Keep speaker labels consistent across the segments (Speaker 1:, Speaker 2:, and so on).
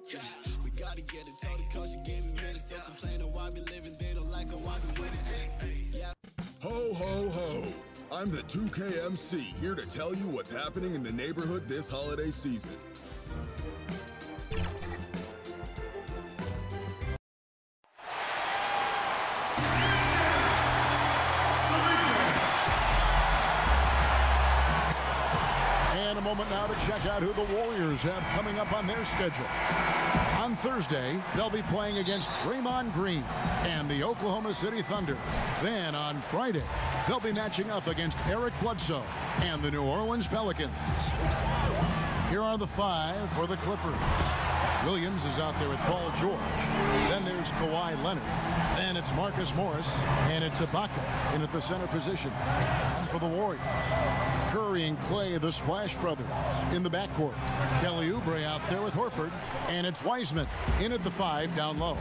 Speaker 1: Yeah, we gotta get it. Told the coach to give me minutes. Don't complain on why we living. They don't like it, why we winning. Yeah.
Speaker 2: Ho, ho, ho. I'm the 2KMC, here to tell you what's happening in the neighborhood this holiday season.
Speaker 3: And a moment now to check out who the Warriors have coming up on their schedule. On Thursday, they'll be playing against Draymond Green and the Oklahoma City Thunder. Then on Friday, they'll be matching up against Eric Bledsoe and the New Orleans Pelicans. Here are the five for the Clippers. Williams is out there with Paul George. Then there's Kawhi Leonard. Then it's Marcus Morris. And it's Ibaka in at the center position. And for the Warriors, Curry and Clay, the Splash Brothers, in the backcourt. Kelly Oubre out there with Horford. And it's Wiseman in at the 5 down low.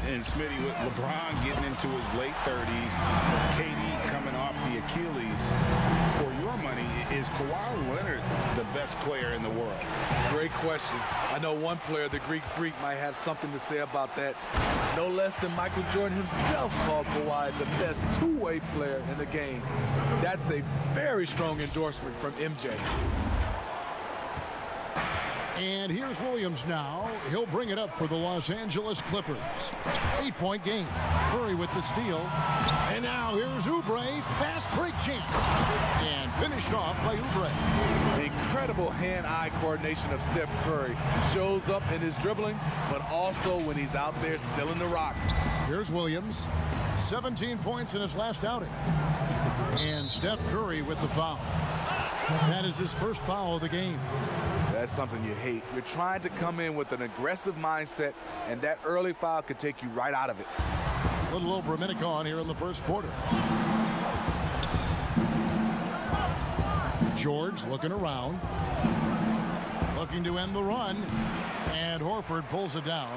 Speaker 4: And Smitty, with LeBron getting into his late 30s, KD coming off the Achilles, for your money, is Kawhi Leonard the best player in the world?
Speaker 5: Great question. I know one player, the Greek Freak, might have something to say about that. No less than Michael Jordan himself called Kawhi the best two-way player in the game. That's a very strong endorsement from MJ.
Speaker 3: And here's Williams now. He'll bring it up for the Los Angeles Clippers. 8-point game. Curry with the steal. And now here's Oubre. Fast break chance. And finished off by Oubre.
Speaker 5: The incredible hand-eye coordination of Steph Curry shows up in his dribbling, but also when he's out there stealing the rock.
Speaker 3: Here's Williams. 17 points in his last outing. And Steph Curry with the foul. That is his first foul of the game.
Speaker 5: That's something you hate. You're trying to come in with an aggressive mindset, and that early foul could take you right out of it.
Speaker 3: A little over a minute gone here in the first quarter. George looking around. Looking to end the run. And Horford pulls it down.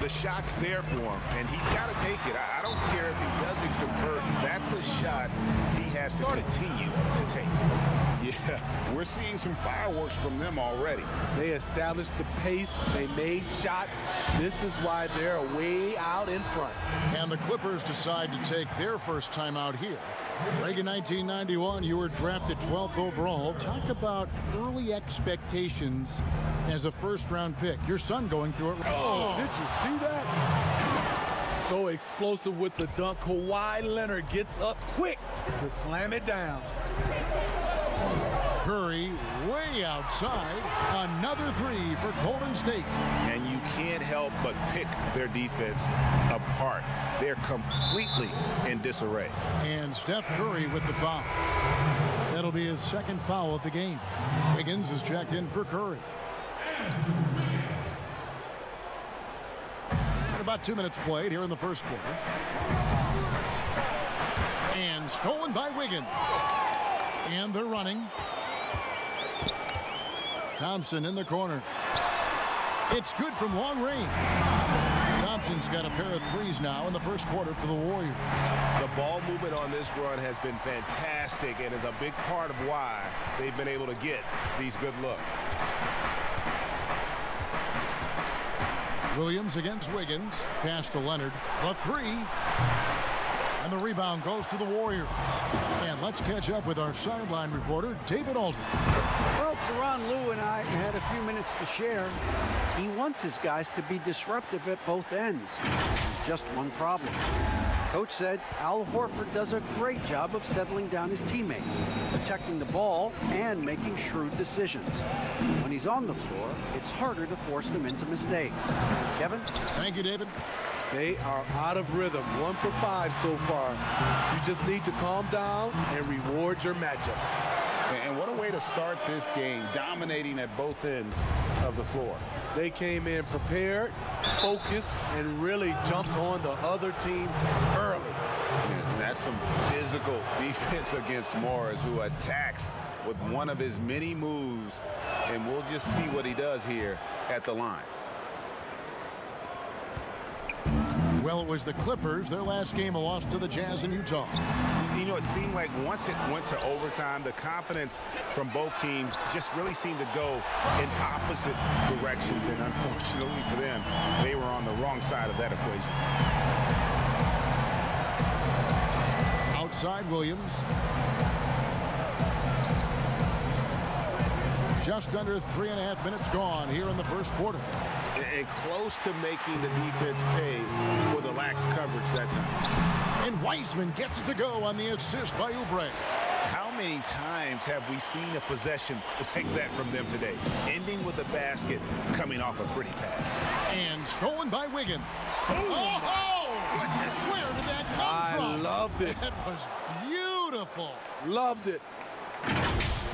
Speaker 4: The shot's there for him, and he's got to take it. I don't care if he doesn't convert. That's a shot he has to continue to take. Yeah, we're seeing some fireworks from them already.
Speaker 5: They established the pace. They made shots. This is why they're way out in front.
Speaker 3: And the Clippers decide to take their first time out here. Reagan, 1991, you were drafted 12th overall. Talk about early expectations as a first-round pick. Your son going through it.
Speaker 5: Oh, did you see that? So explosive with the dunk. Kawhi Leonard gets up quick to slam it down.
Speaker 3: Curry way outside. Another three for Golden State.
Speaker 4: And you can't help but pick their defense apart. They're completely in disarray.
Speaker 3: And Steph Curry with the foul. That'll be his second foul of the game. Wiggins is checked in for Curry. And about 2 minutes played here in the first quarter. And stolen by Wiggins. And they're running. Thompson in the corner. It's good from long range. Thompson's got a pair of threes now in the first quarter for the Warriors.
Speaker 4: The ball movement on this run has been fantastic and is a big part of why they've been able to get these good looks.
Speaker 3: Williams against Wiggins. Pass to Leonard. The three. And the rebound goes to the Warriors. And let's catch up with our sideline reporter, David Alden.
Speaker 6: Well, Teron Lue and I had a few minutes to share. He wants his guys to be disruptive at both ends. Just one problem. Coach said Al Horford does a great job of settling down his teammates, protecting the ball, and making shrewd decisions. When he's on the floor, it's harder to force them into mistakes. Kevin?
Speaker 3: Thank you, David.
Speaker 5: They are out of rhythm. 1 for 5 so far. You just need to calm down and reward your matchups.
Speaker 4: And what a way to start this game, dominating at both ends of the floor.
Speaker 5: They came in prepared, focused, and really jumped on the other team early.
Speaker 4: And that's some physical defense against Morris, who attacks with one of his many moves. And we'll just see what he does here at the line.
Speaker 3: Well, it was the Clippers. Their last game, a loss to the Jazz in Utah.
Speaker 4: You know, it seemed like once it went to overtime, the confidence from both teams just really seemed to go in opposite directions. And unfortunately for them, they were on the wrong side of that equation.
Speaker 3: Outside Williams. Just under 3.5 minutes gone here in the first quarter.
Speaker 4: And close to making the defense pay for the lax coverage that time.
Speaker 3: And Wiseman gets it to go on the assist by Oubre.
Speaker 4: How many times have we seen a possession like that from them today? Ending with a basket, coming off a pretty pass.
Speaker 3: And stolen by Wiggins. Oh,
Speaker 4: goodness.
Speaker 3: Where did that come from?
Speaker 5: I loved it.
Speaker 3: That was beautiful.
Speaker 5: Loved it.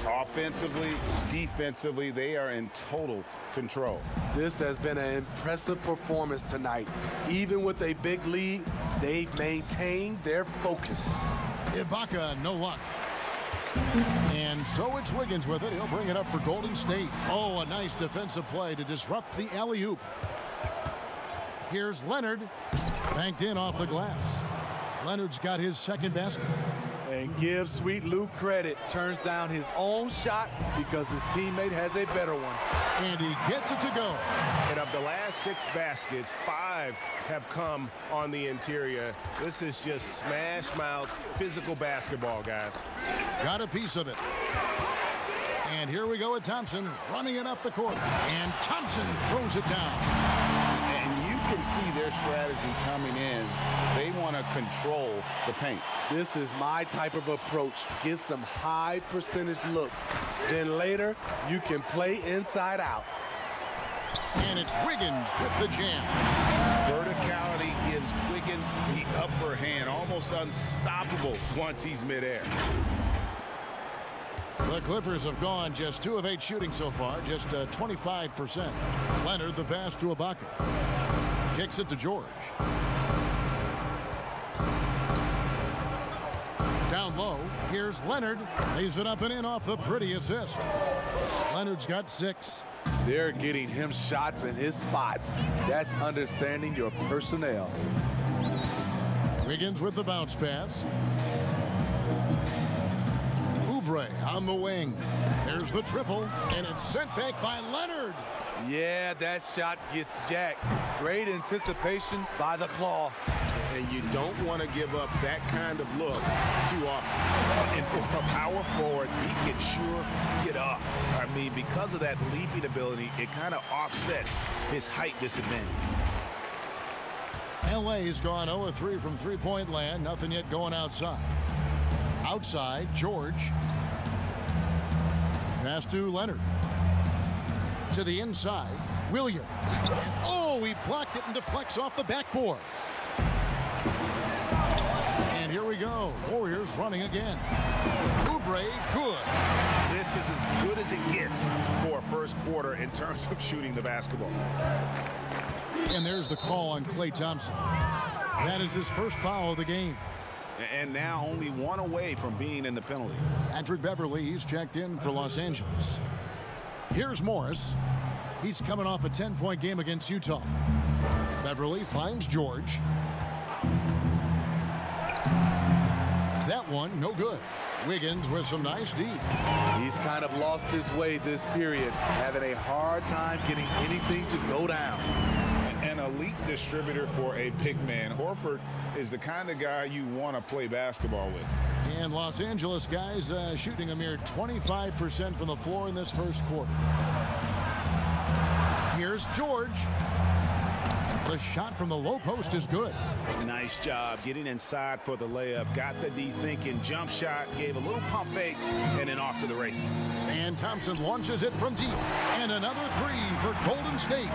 Speaker 4: Offensively, defensively, they are in total control.
Speaker 5: This has been an impressive performance tonight. Even with a big lead, they've maintained their focus.
Speaker 3: Ibaka, no luck. And so it's Wiggins with it. He'll bring it up for Golden State. Oh, a nice defensive play to disrupt the alley-oop. Here's Leonard. Banked in off the glass. Leonard's got his second basket.
Speaker 5: And give Sweet Luke credit. Turns down his own shot because his teammate has a better one.
Speaker 3: And he gets it to go.
Speaker 4: And of the last 6 baskets, 5 have come on the interior. This is just smash mouth physical basketball, guys.
Speaker 3: Got a piece of it. And here we go with Thompson running it up the court. And Thompson throws it down.
Speaker 4: And you can see their strategy coming in. They want to control the paint.
Speaker 5: This is my type of approach. Get some high percentage looks. Then later, you can play inside out.
Speaker 3: And it's Wiggins with the jam.
Speaker 4: Verticality gives Wiggins the upper hand, almost unstoppable once he's midair.
Speaker 3: The Clippers have gone just 2 of 8 shooting so far, just 25%. Leonard the pass to Ibaka. Kicks it to George. Down low, here's Leonard. Lays it up and in off the pretty assist. Leonard's got 6.
Speaker 5: They're getting him shots in his spots. That's understanding your personnel.
Speaker 3: Wiggins with the bounce pass. Oubre on the wing. There's the triple, and it's sent back by Leonard.
Speaker 5: Yeah, that shot gets jacked. Great anticipation by the claw.
Speaker 4: And you don't want to give up that kind of look too often. And for a power forward, he can sure get up. I mean, because of that leaping ability, it kind of offsets his height disadvantage.
Speaker 3: LA's gone 0-3 from three-point land. Nothing yet going outside. Outside, George. Pass to Leonard. To the inside, Williams. And oh, he blocked it and deflects off the backboard. And here we go. Warriors running again. Oubre, good.
Speaker 4: This is as good as it gets for a first quarter in terms of shooting the basketball.
Speaker 3: And there's the call on Klay Thompson. That is his first foul of the game.
Speaker 4: And now only 1 away from being in the penalty.
Speaker 3: Patrick Beverly, he's checked in for Los Angeles. Here's Morris. He's coming off a 10-point game against Utah. Beverly finds George. That one, no good. Wiggins with some nice D.
Speaker 5: He's kind of lost his way this period, having a hard time getting anything to go down.
Speaker 4: An elite distributor for a big man. Horford is the kind of guy you want to play basketball with.
Speaker 3: And Los Angeles guys shooting a mere 25% from the floor in this first quarter. Here's George. The shot from the low post is good.
Speaker 4: Nice job getting inside for the layup. Got the D thinking, jump shot, gave a little pump fake, and then off to the races.
Speaker 3: And Thompson launches it from deep. And another 3 for Golden State.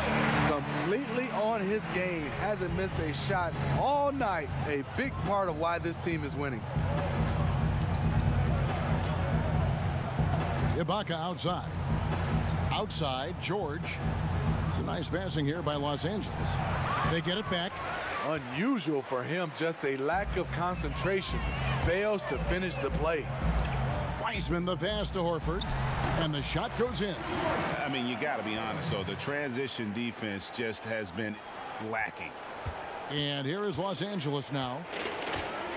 Speaker 5: Completely on his game. Hasn't missed a shot all night. A big part of why this team is winning.
Speaker 3: Ibaka outside. Outside, George. It's a nice passing here by Los Angeles. They get it back.
Speaker 5: Unusual for him, just a lack of concentration. Fails to finish the play.
Speaker 3: Wiseman the pass to Horford. And the shot goes in.
Speaker 4: I mean, you got to be honest. So the transition defense just has been lacking.
Speaker 3: And here is Los Angeles now.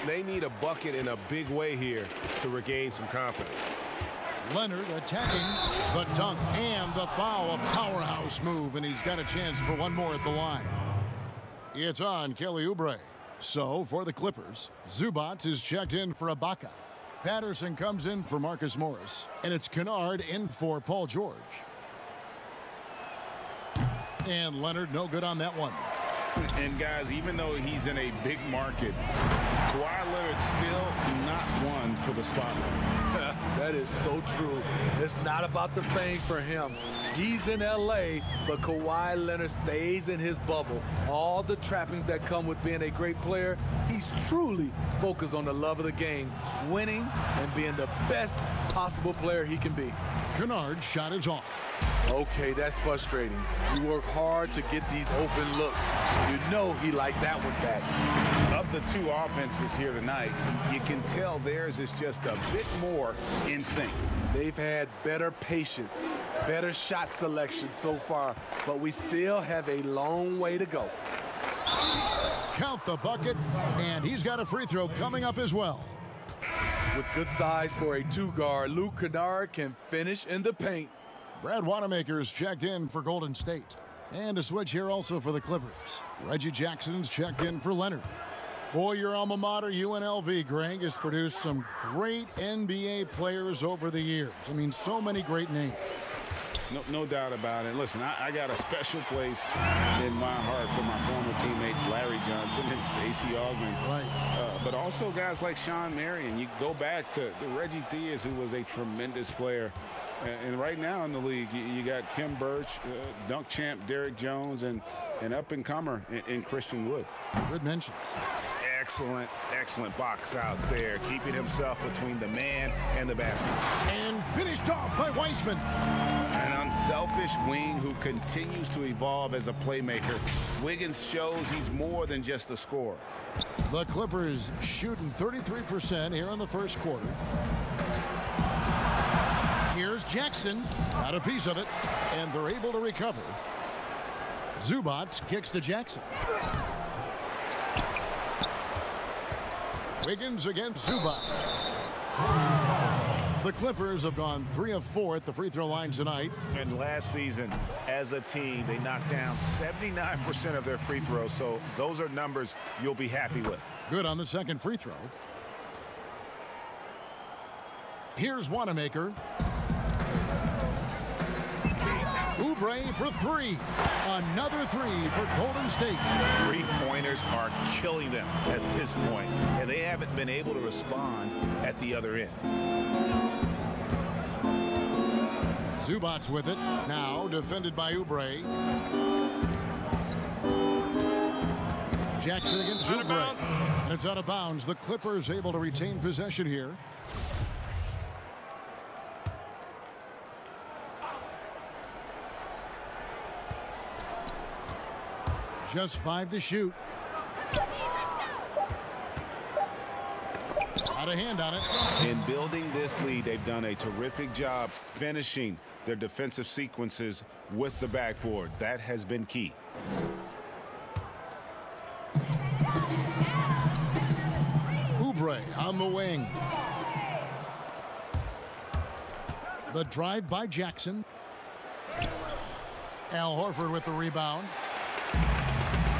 Speaker 4: They need a bucket in a big way here to regain some confidence.
Speaker 3: Leonard attacking the dunk and the foul. A powerhouse move, and he's got a chance for one more at the line. It's on Kelly Oubre. So for the Clippers, Zubac is checked in for Ibaka. Patterson comes in for Marcus Morris, and it's Kennard in for Paul George. And Leonard no good on that one.
Speaker 4: And guys, even though he's in a big market, Kawhi Leonard's still not one for the spotlight.
Speaker 5: That is so true. It's not about the fame for him. He's in LA, but Kawhi Leonard stays in his bubble. All the trappings that come with being a great player, he's truly focused on the love of the game, winning and being the best possible player he can be.
Speaker 3: Kennard's shot is off.
Speaker 5: Okay, that's frustrating. You work hard to get these open looks. You know he liked that one back.
Speaker 4: Of the two offenses here tonight, you can tell theirs is just a bit more in sync.
Speaker 5: They've had better patience, better shot selection so far, but we still have a long way to go.
Speaker 3: Count the bucket, and he's got a free throw coming up as well.
Speaker 5: With good size for a two-guard, Luke Kennard can finish in the paint.
Speaker 3: Brad Wanamaker's checked in for Golden State. And a switch here also for the Clippers. Reggie Jackson's checked in for Leonard. Boy, your alma mater, UNLV, Greg, has produced some great NBA players over the years. I mean, so many great names.
Speaker 4: No doubt about it. Listen, I got a special place in my heart for my former teammates Larry Johnson and Stacey Augmon.
Speaker 3: Right.
Speaker 4: But also guys like Sean Marion. You go back to Reggie Diaz, who was a tremendous player. And right now in the league, you got Kim Birch, dunk champ Derrick Jones, and an up-and-comer in Christian Wood.
Speaker 3: Good mentions.
Speaker 4: Excellent box out there, keeping himself between the man and the basket.
Speaker 3: And finished off by Weissman.
Speaker 4: An unselfish wing who continues to evolve as a playmaker. Wiggins shows he's more than just a scorer.
Speaker 3: The Clippers shooting 33% here in the first quarter. Here's Jackson, got a piece of it, and they're able to recover. Zubac kicks to Jackson. Wiggins against Zubac. The Clippers have gone 3 of 4 at the free throw line tonight.
Speaker 4: And last season, as a team, they knocked down 79% of their free throws, so those are numbers you'll be happy with.
Speaker 3: Good on the second free throw. Here's Wanamaker. Oubre for 3. Another 3 for Golden State.
Speaker 4: Three-pointers are killing them at this point, and they haven't been able to respond at the other end.
Speaker 3: Zubac with it. Now defended by Oubre. Jackson against Oubre. And it's out of bounds. The Clippers able to retain possession here. Just 5 to shoot. Out of hand on it.
Speaker 4: In building this lead, they've done a terrific job finishing their defensive sequences with the backboard. That has been key.
Speaker 3: Oubre on the wing. The drive by Jackson. Al Horford with the rebound.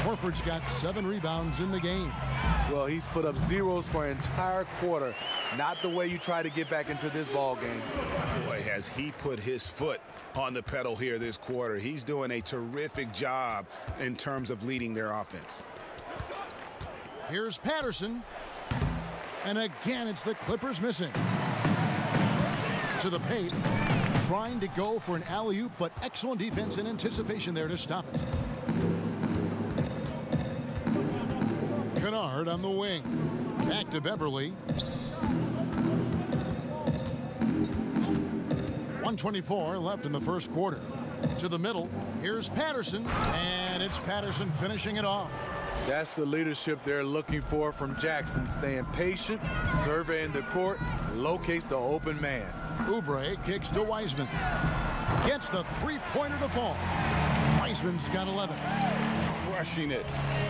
Speaker 3: Horford's got 7 rebounds in the game.
Speaker 5: Well, he's put up zeros for an entire quarter. Not the way you try to get back into this ball game.
Speaker 4: Boy, has he put his foot on the pedal here this quarter. He's doing a terrific job in terms of leading their offense.
Speaker 3: Here's Patterson. And again, it's the Clippers missing. To the paint. Trying to go for an alley-oop, but excellent defense and anticipation there to stop it. Kennard on the wing. Back to Beverly. 1:24 left in the first quarter. To the middle. Here's Patterson. And it's Patterson finishing it off.
Speaker 5: That's the leadership they're looking for from Jackson. Staying patient, surveying the court, locates the open man.
Speaker 3: Oubre kicks to Wiseman. Gets the three-pointer to fall. Wiseman's got 11.
Speaker 4: crushing it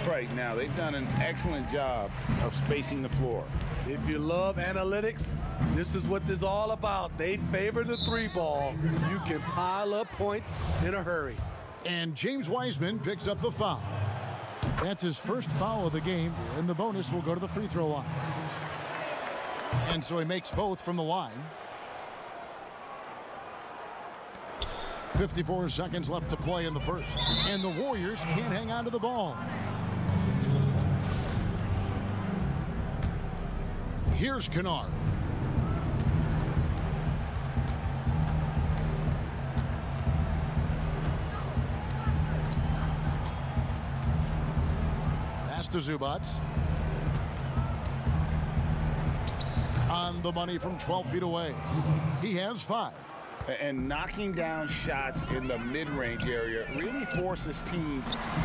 Speaker 4: right now. They've done an excellent job of spacing the floor.
Speaker 5: If you love analytics, this is what this is all about. They favor the three ball. You can pile up points in a hurry.
Speaker 3: And James Wiseman picks up the foul. That's his first foul of the game, and the bonus will go to the free throw line. And so he makes both from the line. 54 seconds left to play in the first, and the Warriors can't hang on to the ball. Here's Kennard. Pass to Zubac. On the money from 12 feet away. He has 5.
Speaker 4: And knocking down shots in the mid-range area really forces teams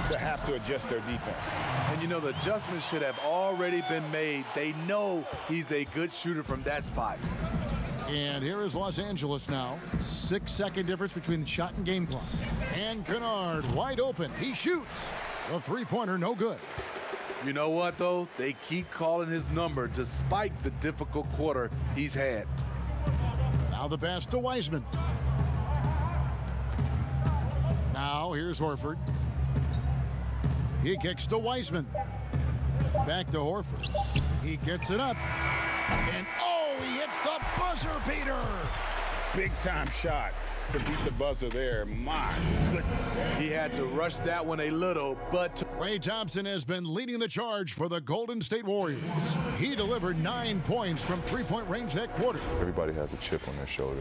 Speaker 4: to have to adjust their defense.
Speaker 5: And you know, the adjustments should have already been made. They know he's a good shooter from that spot.
Speaker 3: And here is Los Angeles now. 6-second difference between the shot and game clock. And Kennard wide open. He shoots. The three-pointer no good.
Speaker 5: You know what, though? They keep calling his number despite the difficult quarter he's had.
Speaker 3: Now the pass to Wiseman. Now here's Horford. He kicks to Wiseman. Back to Horford. He gets it up. And oh, he hits the buzzer beater.
Speaker 4: Big time shot to beat the buzzer there. My goodness.
Speaker 5: He had to rush that one a little, but
Speaker 3: Klay Thompson has been leading the charge for the Golden State Warriors. He delivered 9 points from three-point range that quarter.
Speaker 7: Everybody has a chip on their shoulder.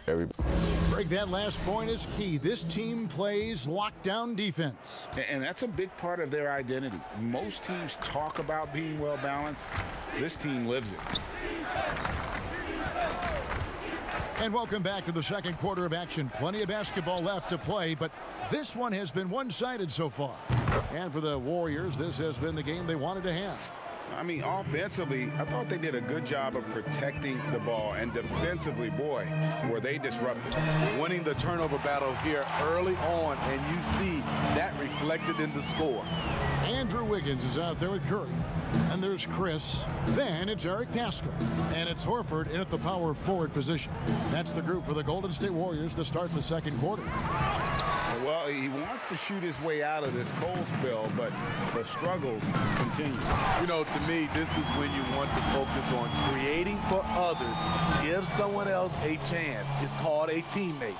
Speaker 3: Greg, that last point is key. This team plays lockdown defense.
Speaker 4: And that's a big part of their identity. Most teams talk about being well-balanced. This team lives it.
Speaker 3: And welcome back to the second quarter of action. Plenty of basketball left to play, but this one has been one-sided so far. And for the Warriors, this has been the game they wanted to have.
Speaker 4: I mean, offensively, I thought they did a good job of protecting the ball. And defensively, boy, were they disrupted.
Speaker 5: Winning the turnover battle here early on, and you see that reflected in the score.
Speaker 3: Andrew Wiggins is out there with Curry. And there's Chris. Then it's Eric Paschall. And it's Horford in at the power forward position. That's the group for the Golden State Warriors to start the second quarter.
Speaker 4: Well, he wants to shoot his way out of this cold spell, but the struggles continue.
Speaker 5: You know, to me, this is when you want to focus on creating for others. Give someone else a chance. It's called a teammate.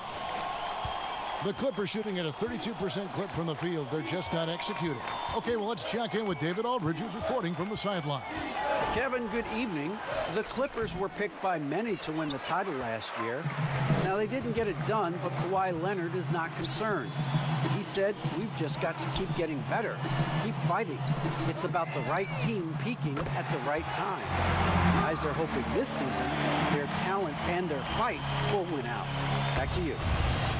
Speaker 3: The Clippers shooting at a 32% clip from the field. They're just not executing. Okay, well, let's check in with David Aldridge, who's reporting from the sideline.
Speaker 6: Kevin, good evening. The Clippers were picked by many to win the title last year. Now, they didn't get it done, but Kawhi Leonard is not concerned. He said, we've just got to keep getting better, keep fighting. It's about the right team peaking at the right time. Guys are hoping this season their talent and their fight will win out. Back to you.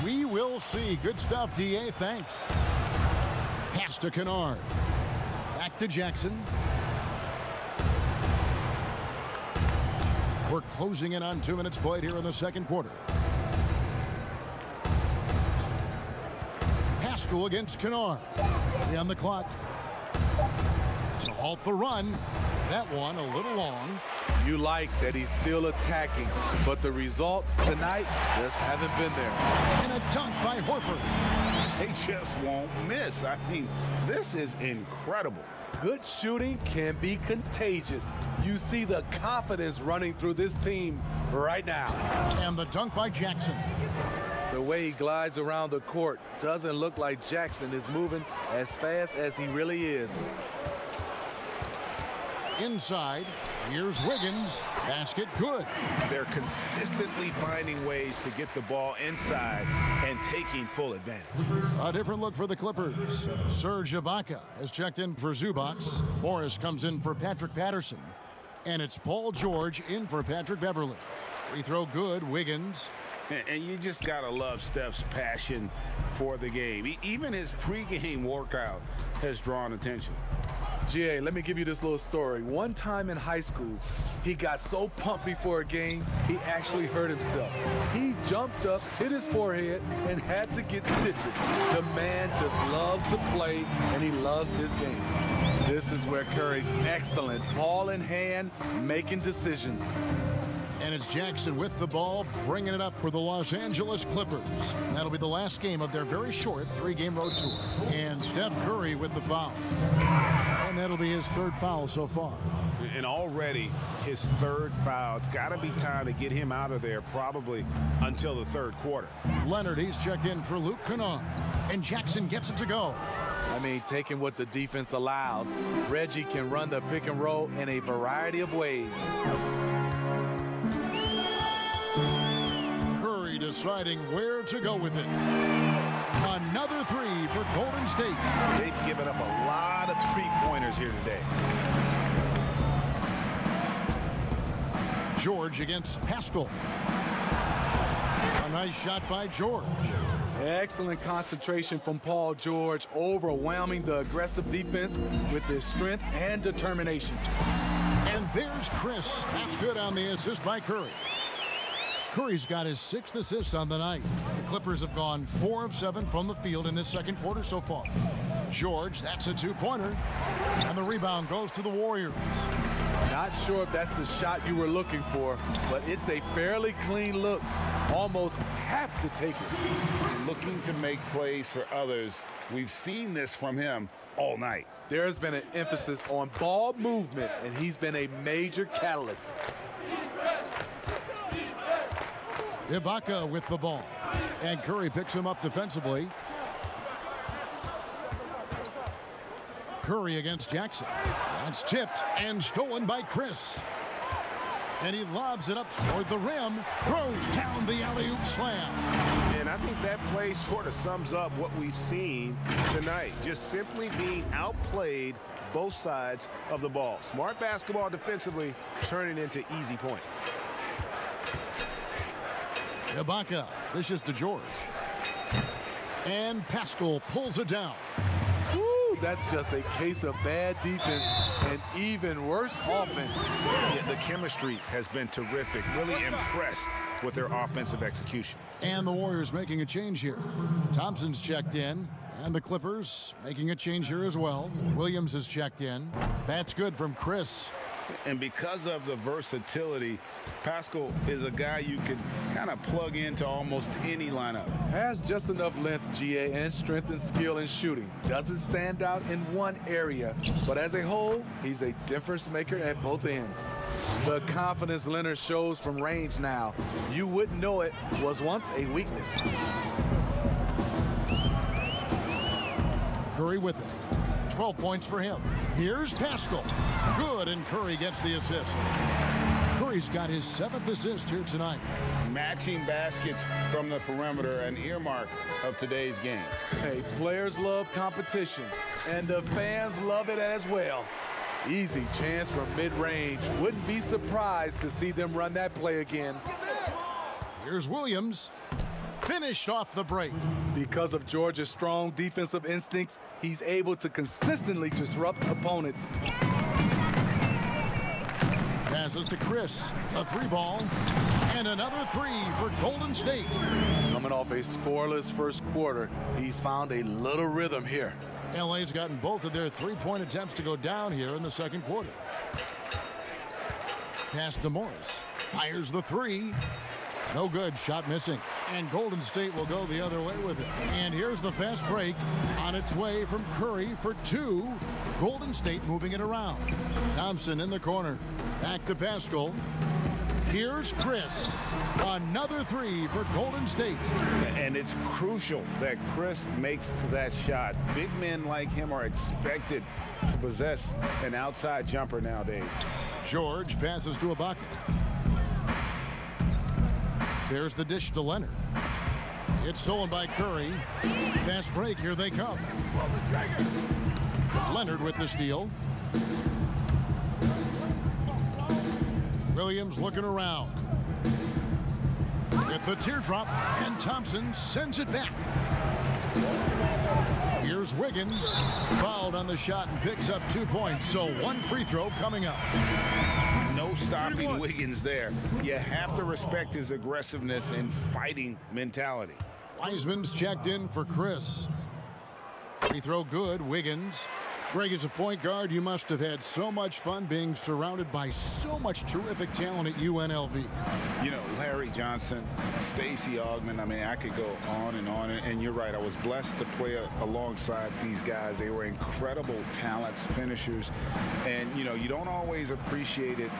Speaker 3: We will see. Good stuff, D.A. Thanks. Pass to Kennard. Back to Jackson. We're closing in on 2 minutes played here in the second quarter. Paschall against Kennard. 3 on the clock. To halt the run. That one a little long.
Speaker 5: You like that he's still attacking, but the results tonight just haven't been there.
Speaker 3: And a dunk by Horford.
Speaker 4: They just won't miss. I mean, this is incredible.
Speaker 5: Good shooting can be contagious. You see the confidence running through this team right now.
Speaker 3: And the dunk by Jackson.
Speaker 5: The way he glides around the court doesn't look like Jackson is moving as fast as he really is.
Speaker 3: Inside, here's Wiggins. Basket good.
Speaker 4: They're consistently finding ways to get the ball inside and taking full advantage.
Speaker 3: A different look for the Clippers. Serge Ibaka has checked in for Zubac. Morris comes in for Patrick Patterson. And it's Paul George in for Patrick Beverley. Free throw good, Wiggins.
Speaker 4: And you just got to love Steph's passion for the game. Even his pregame workout has drawn attention.
Speaker 5: GA, let me give you this little story. One time in high school, he got so pumped before a game, he actually hurt himself. He jumped up, hit his forehead, and had to get stitches. The man just loves to play, and he loves this game. This is where Curry's excellent, ball in hand, making decisions.
Speaker 3: And it's Jackson with the ball, bringing it up for the Los Angeles Clippers. That'll be the last game of their very short 3-game road tour. And Steph Curry with the foul. And that'll be his 3rd foul so far.
Speaker 4: And already his 3rd foul. It's got to be time to get him out of there probably until the 3rd quarter.
Speaker 3: Leonard, he's checked in for Luke Kennard. And Jackson gets it to go.
Speaker 5: I mean, taking what the defense allows, Reggie can run the pick and roll in a variety of ways.
Speaker 3: Curry deciding where to go with it. Another 3 for Golden State.
Speaker 4: They've given up a lot of 3-pointers here today.
Speaker 3: George against Pascal. A nice shot by George.
Speaker 5: Excellent concentration from Paul George, overwhelming the aggressive defense with his strength and determination.
Speaker 3: And there's Chris. That's good on the assist by Curry. Curry's got his 6th assist on the night. The Clippers have gone 4 of 7 from the field in this 2nd quarter so far. George, that's a 2-pointer. And the rebound goes to the Warriors.
Speaker 5: Not sure if that's the shot you were looking for, but it's a fairly clean look. Almost have to take it.
Speaker 4: Looking to make plays for others. We've seen this from him all night.
Speaker 5: There's been an emphasis on ball movement, and he's been a major catalyst.
Speaker 3: Ibaka with the ball. And Curry picks him up defensively. Curry against Jackson. That's tipped and stolen by Chris. And he lobs it up toward the rim. Throws down the alley-oop slam.
Speaker 4: And I think that play sort of sums up what we've seen tonight. Just simply being outplayed both sides of the ball. Smart basketball defensively, turning into easy points.
Speaker 3: Ibaka dishes to George. And Pascal pulls it down.
Speaker 5: Woo, that's just a case of bad defense and even worse offense.
Speaker 4: Yeah, the chemistry has been terrific. Really impressed with their offensive execution.
Speaker 3: And the Warriors making a change here. Thompson's checked in. And the Clippers making a change here as well. Williams has checked in. That's good from Chris.
Speaker 4: And because of the versatility, Pascal is a guy you can kind of plug into almost any lineup.
Speaker 5: Has just enough length, GA, and strength and skill in shooting. Doesn't stand out in one area, but as a whole, he's a difference maker at both ends. The confidence Leonard shows from range now, you wouldn't know it was once a weakness.
Speaker 3: Curry with it. 12 points for him. Here's Pascal. Good, and Curry gets the assist. Curry's got his 7th assist here tonight.
Speaker 4: Matching baskets from the perimeter, an earmark of today's game.
Speaker 5: Hey, players love competition, and the fans love it as well. Easy chance from mid-range. Wouldn't be surprised to see them run that play again.
Speaker 3: Here's Williams. Finished off the break.
Speaker 5: Because of Georgia's strong defensive instincts, he's able to consistently disrupt opponents.
Speaker 3: Passes to Chris. A 3-ball. And another 3 for Golden State.
Speaker 5: Coming off a scoreless first quarter, he's found a little rhythm here.
Speaker 3: LA's gotten both of their 3-point attempts to go down here in the 2nd quarter. Pass to Morris. Fires the 3. No good. Shot missing. And Golden State will go the other way with it. And here's the fast break on its way from Curry for 2. Golden State moving it around. Thompson in the corner. Back to Pascal. Here's Chris. Another 3 for Golden State.
Speaker 4: And it's crucial that Chris makes that shot. Big men like him are expected to possess an outside jumper nowadays.
Speaker 3: George passes to Ibaka. There's the dish to Leonard. It's stolen by Curry. Fast break, here they come. Leonard with the steal. Williams looking around. Get the teardrop, and Thompson sends it back. Here's Here's Wiggins, fouled on the shot and picks up 2 points. So 1 free throw coming up.
Speaker 4: No stopping Wiggins there. You have to respect his aggressiveness and fighting mentality.
Speaker 3: Wiseman's checked in for Chris. Free throw good, Wiggins. Greg, as a point guard, you must have had so much fun being surrounded by so much terrific talent at UNLV.
Speaker 4: You know, Larry Johnson, Stacey Augmon, I mean, I could go on. And you're right, I was blessed to play alongside these guys. They were incredible talents, finishers. And, you know, you don't always appreciate it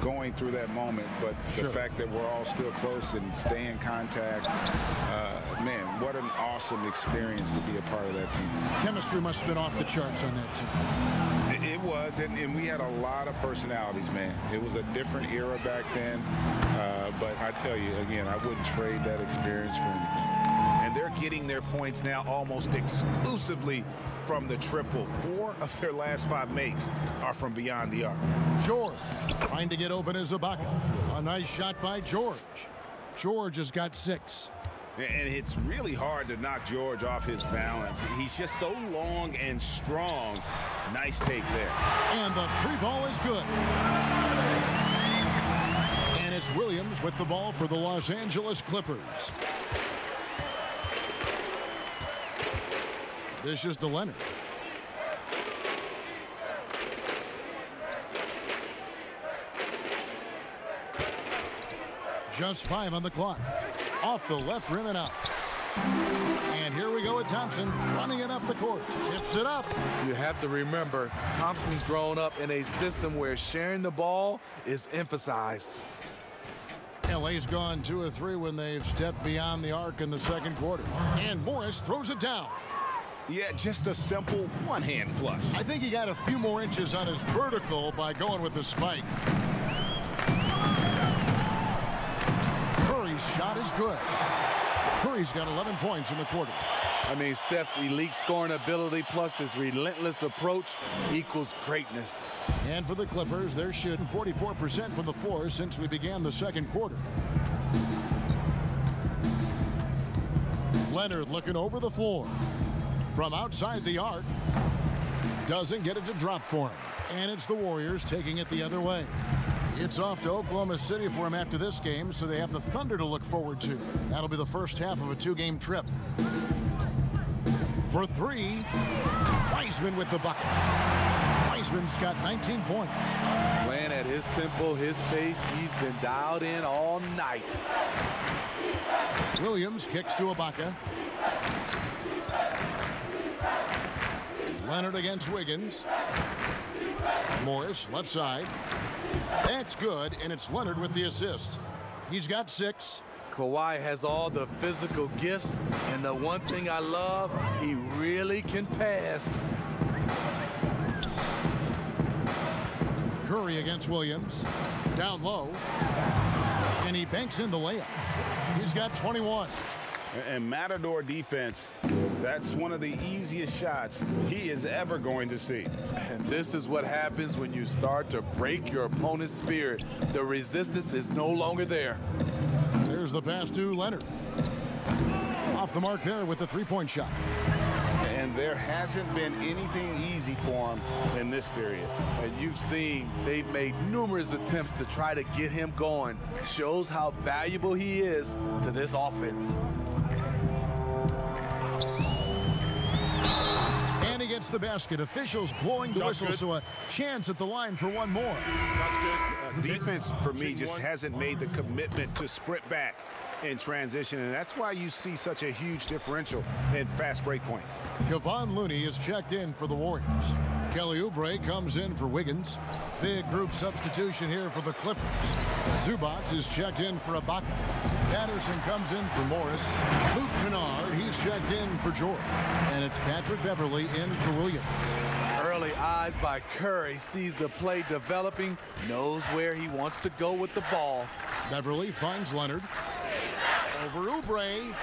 Speaker 4: going through that moment, but the fact that we're all still close and stay in contact, man, what an awesome experience to be a part of that team.
Speaker 3: Chemistry must have been off the charts on that team.
Speaker 4: It was, and we had a lot of personalities, man. It was a different era back then, but I tell you, again, I wouldn't trade that experience for anything. And they're getting their points now almost exclusively from the triple. 4 of their last 5 makes are from beyond the arc.
Speaker 3: George trying to get open as Ibaka. A nice shot by George. George has got 6.
Speaker 4: And it's really hard to knock George off his balance. He's just so long and strong. Nice take there.
Speaker 3: And the 3 ball is good. And it's Williams with the ball for the Los Angeles Clippers. Dishes to Leonard. Just 5 on the clock. Off the left rim and out. And here we go with Thompson running it up the court. Tips it up.
Speaker 5: You have to remember, Thompson's grown up in a system where sharing the ball is emphasized.
Speaker 3: LA's gone 2 of 3 when they've stepped beyond the arc in the second quarter. And Morris throws it down.
Speaker 4: Yeah, just a simple one-hand flush.
Speaker 3: I think he got a few more inches on his vertical by going with the spike. Curry's shot is good. Curry's got 11 points in the quarter.
Speaker 5: I mean, Steph's elite scoring ability plus his relentless approach equals greatness.
Speaker 3: And for the Clippers, they're shooting 44% from the floor since we began the second quarter. Leonard looking over the floor. From outside the arc. Doesn't get it to drop for him. And it's the Warriors taking it the other way. It's off to Oklahoma City for him after this game, so they have the Thunder to look forward to. That'll be the first half of a 2-game trip. For 3, Wiseman with the bucket. Wiseman's got 19 points.
Speaker 5: Playing at his tempo, his pace, he's been dialed in all night.
Speaker 3: Williams kicks to Ibaka. Leonard against Wiggins. Morris, left side. That's good, and it's Leonard with the assist. He's got 6.
Speaker 5: Kawhi has all the physical gifts, and the one thing I love, he really can pass.
Speaker 3: Curry against Williams. Down low. And he banks in the layup. He's got 21.
Speaker 4: And Matador defense, that's one of the easiest shots he is ever going to see.
Speaker 5: And this is what happens when you start to break your opponent's spirit. The resistance is no longer there.
Speaker 3: There's the pass to Leonard. Off the mark there with the 3-point shot.
Speaker 4: And there hasn't been anything easy for him in this period.
Speaker 5: And you've seen they've made numerous attempts to try to get him going. Shows how valuable he is to this offense.
Speaker 3: And he gets the basket. Officials blowing the whistle, so a chance at the line for one more.
Speaker 4: Defense, for me, just hasn't made the commitment to sprint back in transition, and that's why you see such a huge differential in fast break points.
Speaker 3: Kevon Looney is checked in for the Warriors. Kelly Oubre comes in for Wiggins. Big group substitution here for the Clippers. Zubac is checked in for Ibaka. Patterson comes in for Morris. Luke Kennard, he's checked in for George. And it's Patrick Beverly in for Williams.
Speaker 5: Early eyes by Curry, sees the play developing, knows where he wants to go with the ball.
Speaker 3: Beverly finds Leonard. Over Oubre.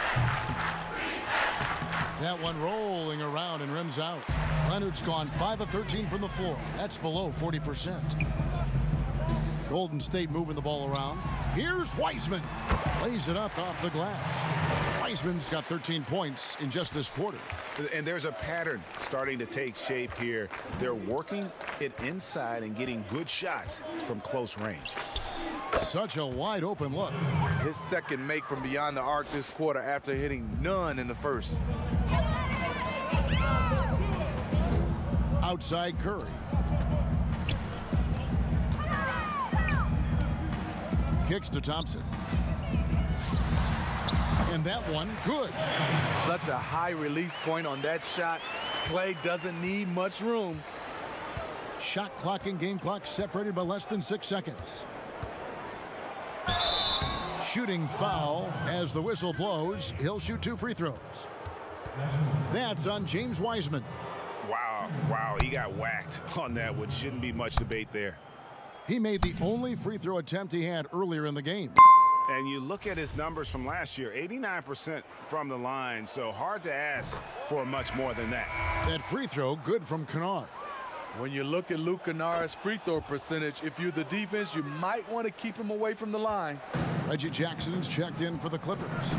Speaker 3: That one rolling around and rims out. Leonard's gone 5 of 13 from the floor. That's below 40%. Golden State moving the ball around. Here's Wiseman. Lays it up off the glass. Wiseman's got 13 points in just this quarter.
Speaker 4: And there's a pattern starting to take shape here. They're working it inside and getting good shots from close range.
Speaker 3: Such a wide open look.
Speaker 5: His second make from beyond the arc this quarter after hitting none in the first.
Speaker 3: Outside Curry. Kicks to Thompson. And that one, good.
Speaker 5: Such a high release point on that shot. Clay doesn't need much room.
Speaker 3: Shot clock and game clock separated by less than 6 seconds. Shooting foul as the whistle blows. He'll shoot 2 free throws. That's on James Wiseman.
Speaker 4: Wow, he got whacked on that one. Shouldn't be much debate there.
Speaker 3: He made the only free throw attempt he had earlier in the game.
Speaker 4: And you look at his numbers from last year, 89% from the line, so hard to ask for much more than that.
Speaker 3: That free throw, good from Kennard.
Speaker 5: When you look at Luke Kennard's free throw percentage, if you're the defense, you might want to keep him away from the line.
Speaker 3: Reggie Jackson's checked in for the Clippers.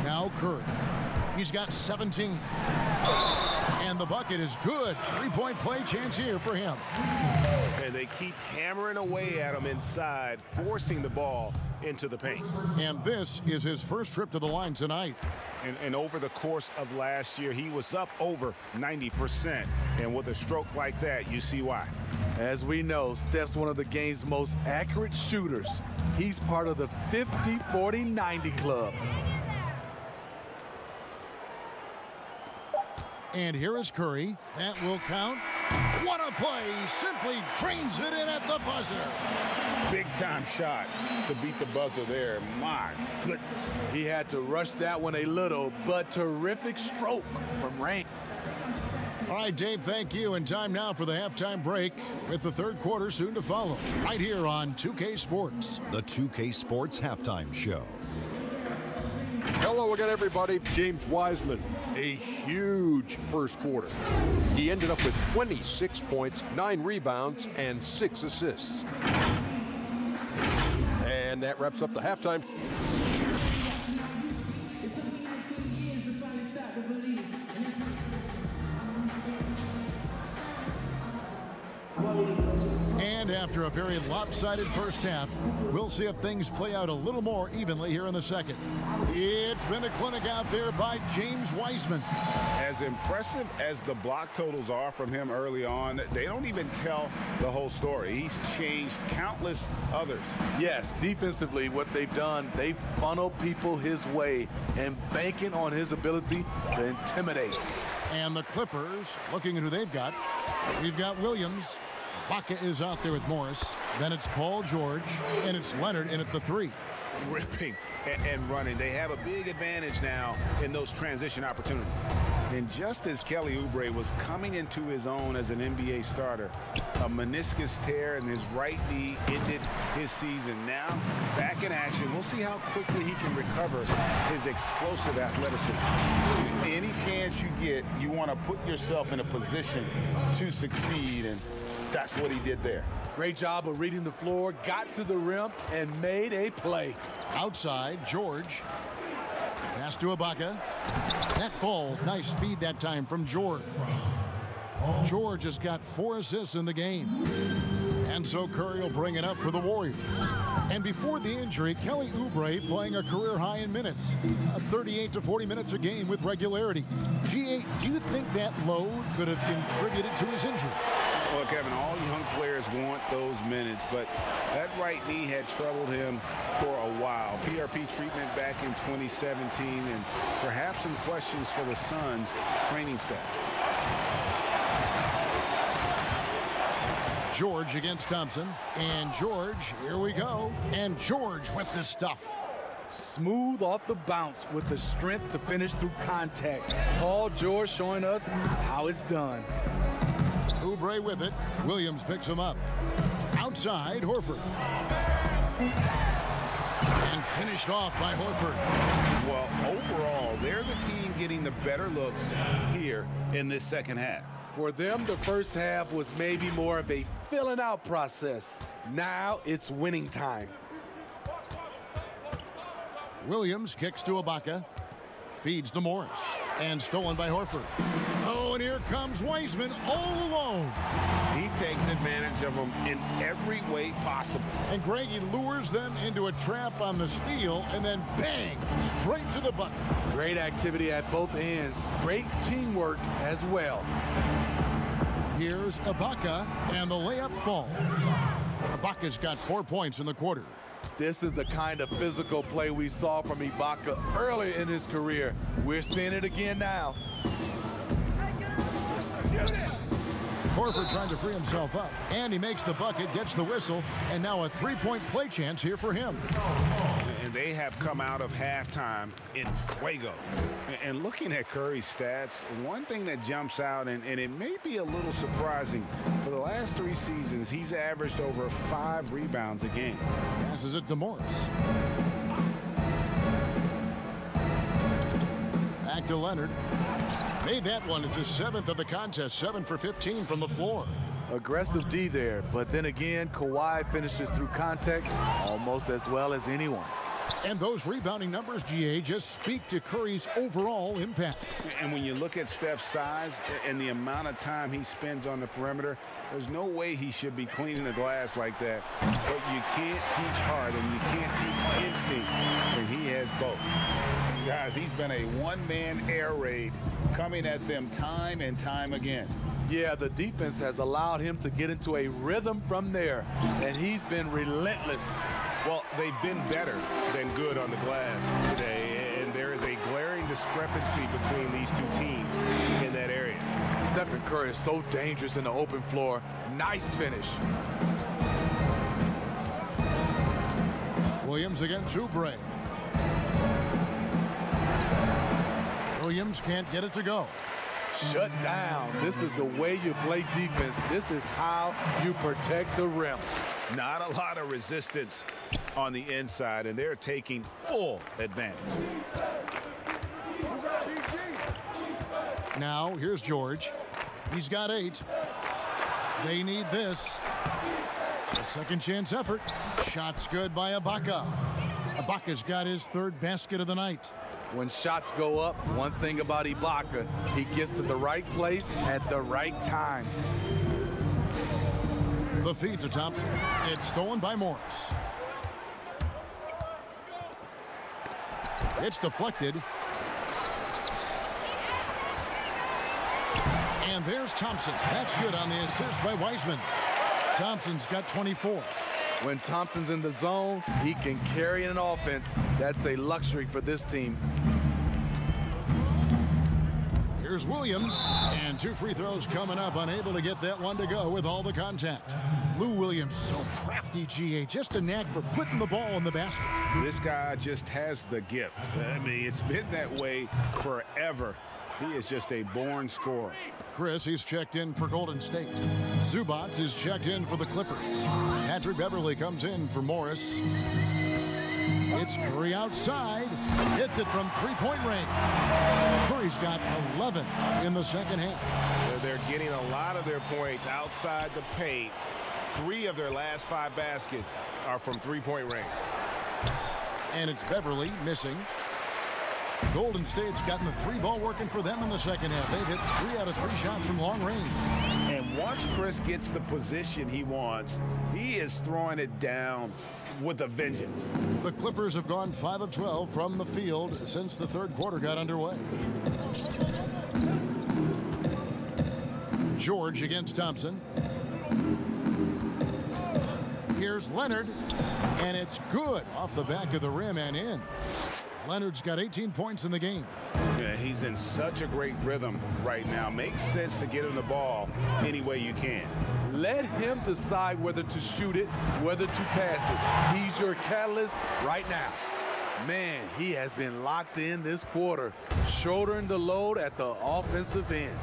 Speaker 3: Now Curry. He's got 17. And the bucket is good. 3-point play chance here for him.
Speaker 4: And they keep hammering away at him inside, forcing the ball into the paint.
Speaker 3: And this is his first trip to the line tonight.
Speaker 4: And over the course of last year, he was up over 90%. And with a stroke like that, you see why.
Speaker 5: As we know, Steph's one of the game's most accurate shooters. He's part of the 50-40-90 club.
Speaker 3: And here is Curry. That will count. What a play. Simply drains it in at the buzzer.
Speaker 4: Big time shot to beat the buzzer there. My goodness.
Speaker 5: He had to rush that one a little, but terrific stroke from range.
Speaker 3: All right, Dave, thank you. And time now for the halftime break with the third quarter soon to follow. Right here on 2K Sports.
Speaker 8: The 2K Sports Halftime Show.
Speaker 9: Hello again, everybody. James Wiseman, a huge first quarter. He ended up with 26 points, 9 rebounds, and 6 assists. And that wraps up the halftime.
Speaker 3: And after a very lopsided first half, we'll see if things play out a little more evenly here in the second. It's been a clinic out there by James Wiseman.
Speaker 4: As impressive as the block totals are from him early on, they don't even tell the whole story. He's changed countless others.
Speaker 5: Yes, defensively, what they've done, they've funneled people his way and banking on his ability to intimidate.
Speaker 3: And the Clippers, looking at who they've got, we've got Williams. Baca is out there with Morris. Then it's Paul George, and it's Leonard in at the 3.
Speaker 4: Ripping and running. They have a big advantage now in those transition opportunities. And just as Kelly Oubre was coming into his own as an NBA starter, a meniscus tear in his right knee ended his season. Now, back in action. We'll see how quickly he can recover his explosive athleticism. Any chance you get, you want to put yourself in a position to succeed, and that's what he did there.
Speaker 5: Great job of reading the floor, got to the rim, and made a play.
Speaker 3: Outside, George. Pass to Ibaka. That falls. Nice feed that time from George. George has got 4 assists in the game. And so Curry will bring it up for the Warriors. And before the injury, Kelly Oubre playing a career high in minutes. 38 to 40 minutes a game with regularity. G8, do you think that load could have contributed to his injury?
Speaker 4: Well, Kevin, all young players want those minutes, but that right knee had troubled him for a while. PRP treatment back in 2017, and perhaps some questions for the Suns training staff.
Speaker 3: George against Thompson, and George, here we go, and George with the stuff.
Speaker 5: Smooth off the bounce with the strength to finish through contact. Paul George showing us how it's done.
Speaker 3: Oubre with it. Williams picks him up. Outside, Horford. And finished off by Horford.
Speaker 4: Well, overall, they're the team getting the better looks here in this second half.
Speaker 5: For them, the first half was maybe more of a filling out process. Now it's winning time.
Speaker 3: Williams kicks to Ibaka. Feeds to Morris. And stolen by Horford. Oh, and here comes Wiseman all alone.
Speaker 4: He takes advantage of them in every way possible.
Speaker 3: And Greggy lures them into a trap on the steal, and then bang, straight to the bucket.
Speaker 5: Great activity at both ends. Great teamwork as well.
Speaker 3: Here's Ibaka, and the layup falls. Ibaka's got 4 points in the quarter.
Speaker 5: This is the kind of physical play we saw from Ibaka early in his career. We're seeing it again now.
Speaker 3: Horford trying to free himself up, and he makes the bucket, gets the whistle, and now a three-point play chance here for him.
Speaker 4: And they have come out of halftime in fuego. And looking at Curry's stats, one thing that jumps out, and it may be a little surprising, for the last 3 seasons, he's averaged over 5 rebounds a game.
Speaker 3: Passes it to Morris. Back to Leonard. Made that one as his 7th of the contest, 7 for 15 from the floor.
Speaker 5: Aggressive D there, but then again, Kawhi finishes through contact almost as well as anyone.
Speaker 3: And those rebounding numbers, GA, just speak to Curry's overall impact.
Speaker 4: And when you look at Steph's size and the amount of time he spends on the perimeter, there's no way he should be cleaning the glass like that. But you can't teach heart and you can't teach instinct, and he has both. Guys, he's been a one-man air raid coming at them time and time again.
Speaker 5: Yeah, the defense has allowed him to get into a rhythm from there, and he's been relentless.
Speaker 4: Well, they've been better than good on the glass today, and there is a glaring discrepancy between these two teams in that area.
Speaker 5: Stephen Curry is so dangerous in the open floor. Nice finish.
Speaker 3: Williams against Oubre. Williams can't get it to go.
Speaker 5: Shut down. This is the way you play defense. This is how you protect the rim.
Speaker 4: Not a lot of resistance on the inside, and they're taking full advantage.
Speaker 3: Now, here's George. He's got 8. They need this. A second chance effort. Shots good by Ibaka. Ibaka's got his 3rd basket of the night.
Speaker 5: When shots go up, one thing about Ibaka, he gets to the right place at the right time.
Speaker 3: The feed to Thompson. It's stolen by Morris. It's deflected. And there's Thompson. That's good on the assist by Wiseman. Thompson's got 24.
Speaker 5: When Thompson's in the zone, he can carry an offense. That's a luxury for this team.
Speaker 3: Here's Williams, and 2 free throws coming up, unable to get that one to go with all the contact. Lou Williams, so crafty, GA, just a knack for putting the ball in the basket.
Speaker 4: This guy just has the gift. I mean, it's been that way forever. He is just a born scorer.
Speaker 3: Chris, he's checked in for Golden State. Zubac is checked in for the Clippers. Patrick Beverly comes in for Morris. It's Curry outside. Hits it from 3-point range. Curry's got 11 in the second half.
Speaker 4: They're getting a lot of their points outside the paint. 3 of their last 5 baskets are from 3-point range.
Speaker 3: And it's Beverly missing. Golden State's gotten the 3-ball working for them in the second half. They've hit 3 out of 3 shots from long range.
Speaker 4: And once Chris gets the position he wants, he is throwing it down with a vengeance.
Speaker 3: The Clippers have gone 5 of 12 from the field since the 3rd quarter got underway. George against Thompson. Here's Leonard, and it's good off the back of the rim and in. Leonard's got 18 points in the game.
Speaker 4: Yeah, he's in such a great rhythm right now. Makes sense to get him the ball any way you can.
Speaker 5: Let him decide whether to shoot it, whether to pass it. He's your catalyst right now. Man, he has been locked in this quarter, shouldering the load at the offensive end.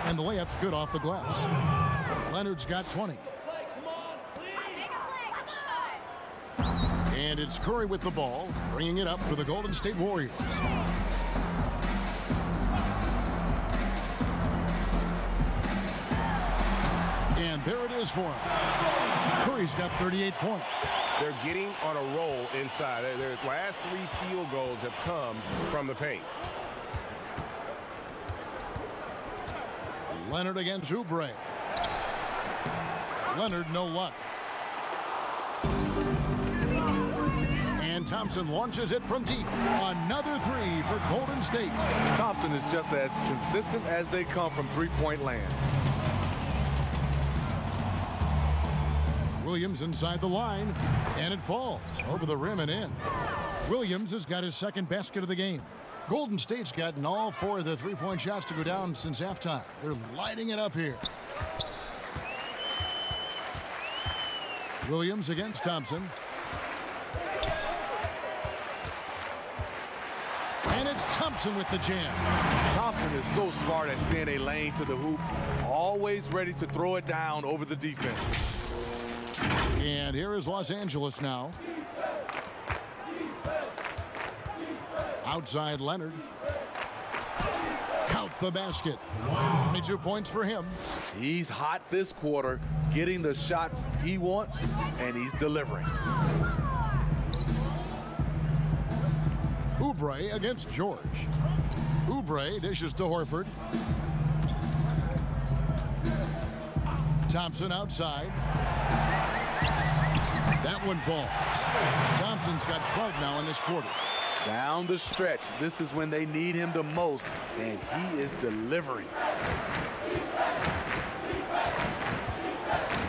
Speaker 3: And the layup's good off the glass. Leonard's got 20. And it's Curry with the ball, bringing it up for the Golden State Warriors. And there it is for him. Curry's got 38 points.
Speaker 4: They're getting on a roll inside. Their last 3 field goals have come from the paint.
Speaker 3: Leonard against Oubre. Leonard, no luck. And Thompson launches it from deep. Another 3 for Golden State.
Speaker 5: Thompson is just as consistent as they come from three-point land.
Speaker 3: Williams inside the line, and it falls over the rim and in. Williams has got his second basket of the game. Golden State's gotten all 4 of the three-point shots to go down since halftime. They're lighting it up here. Williams against Thompson. And it's Thompson with the jam.
Speaker 5: Thompson is so smart at seeing a lane to the hoop, always ready to throw it down over the defense.
Speaker 3: And here is Los Angeles now. Outside Leonard. Count the basket. 22 points for him.
Speaker 5: He's hot this quarter, getting the shots he wants, and he's delivering.
Speaker 3: Oubre against George. Oubre dishes to Horford. Thompson outside. That one falls. Thompson's got 12 now in this quarter.
Speaker 5: Down the stretch, this is when they need him the most, and he is delivering.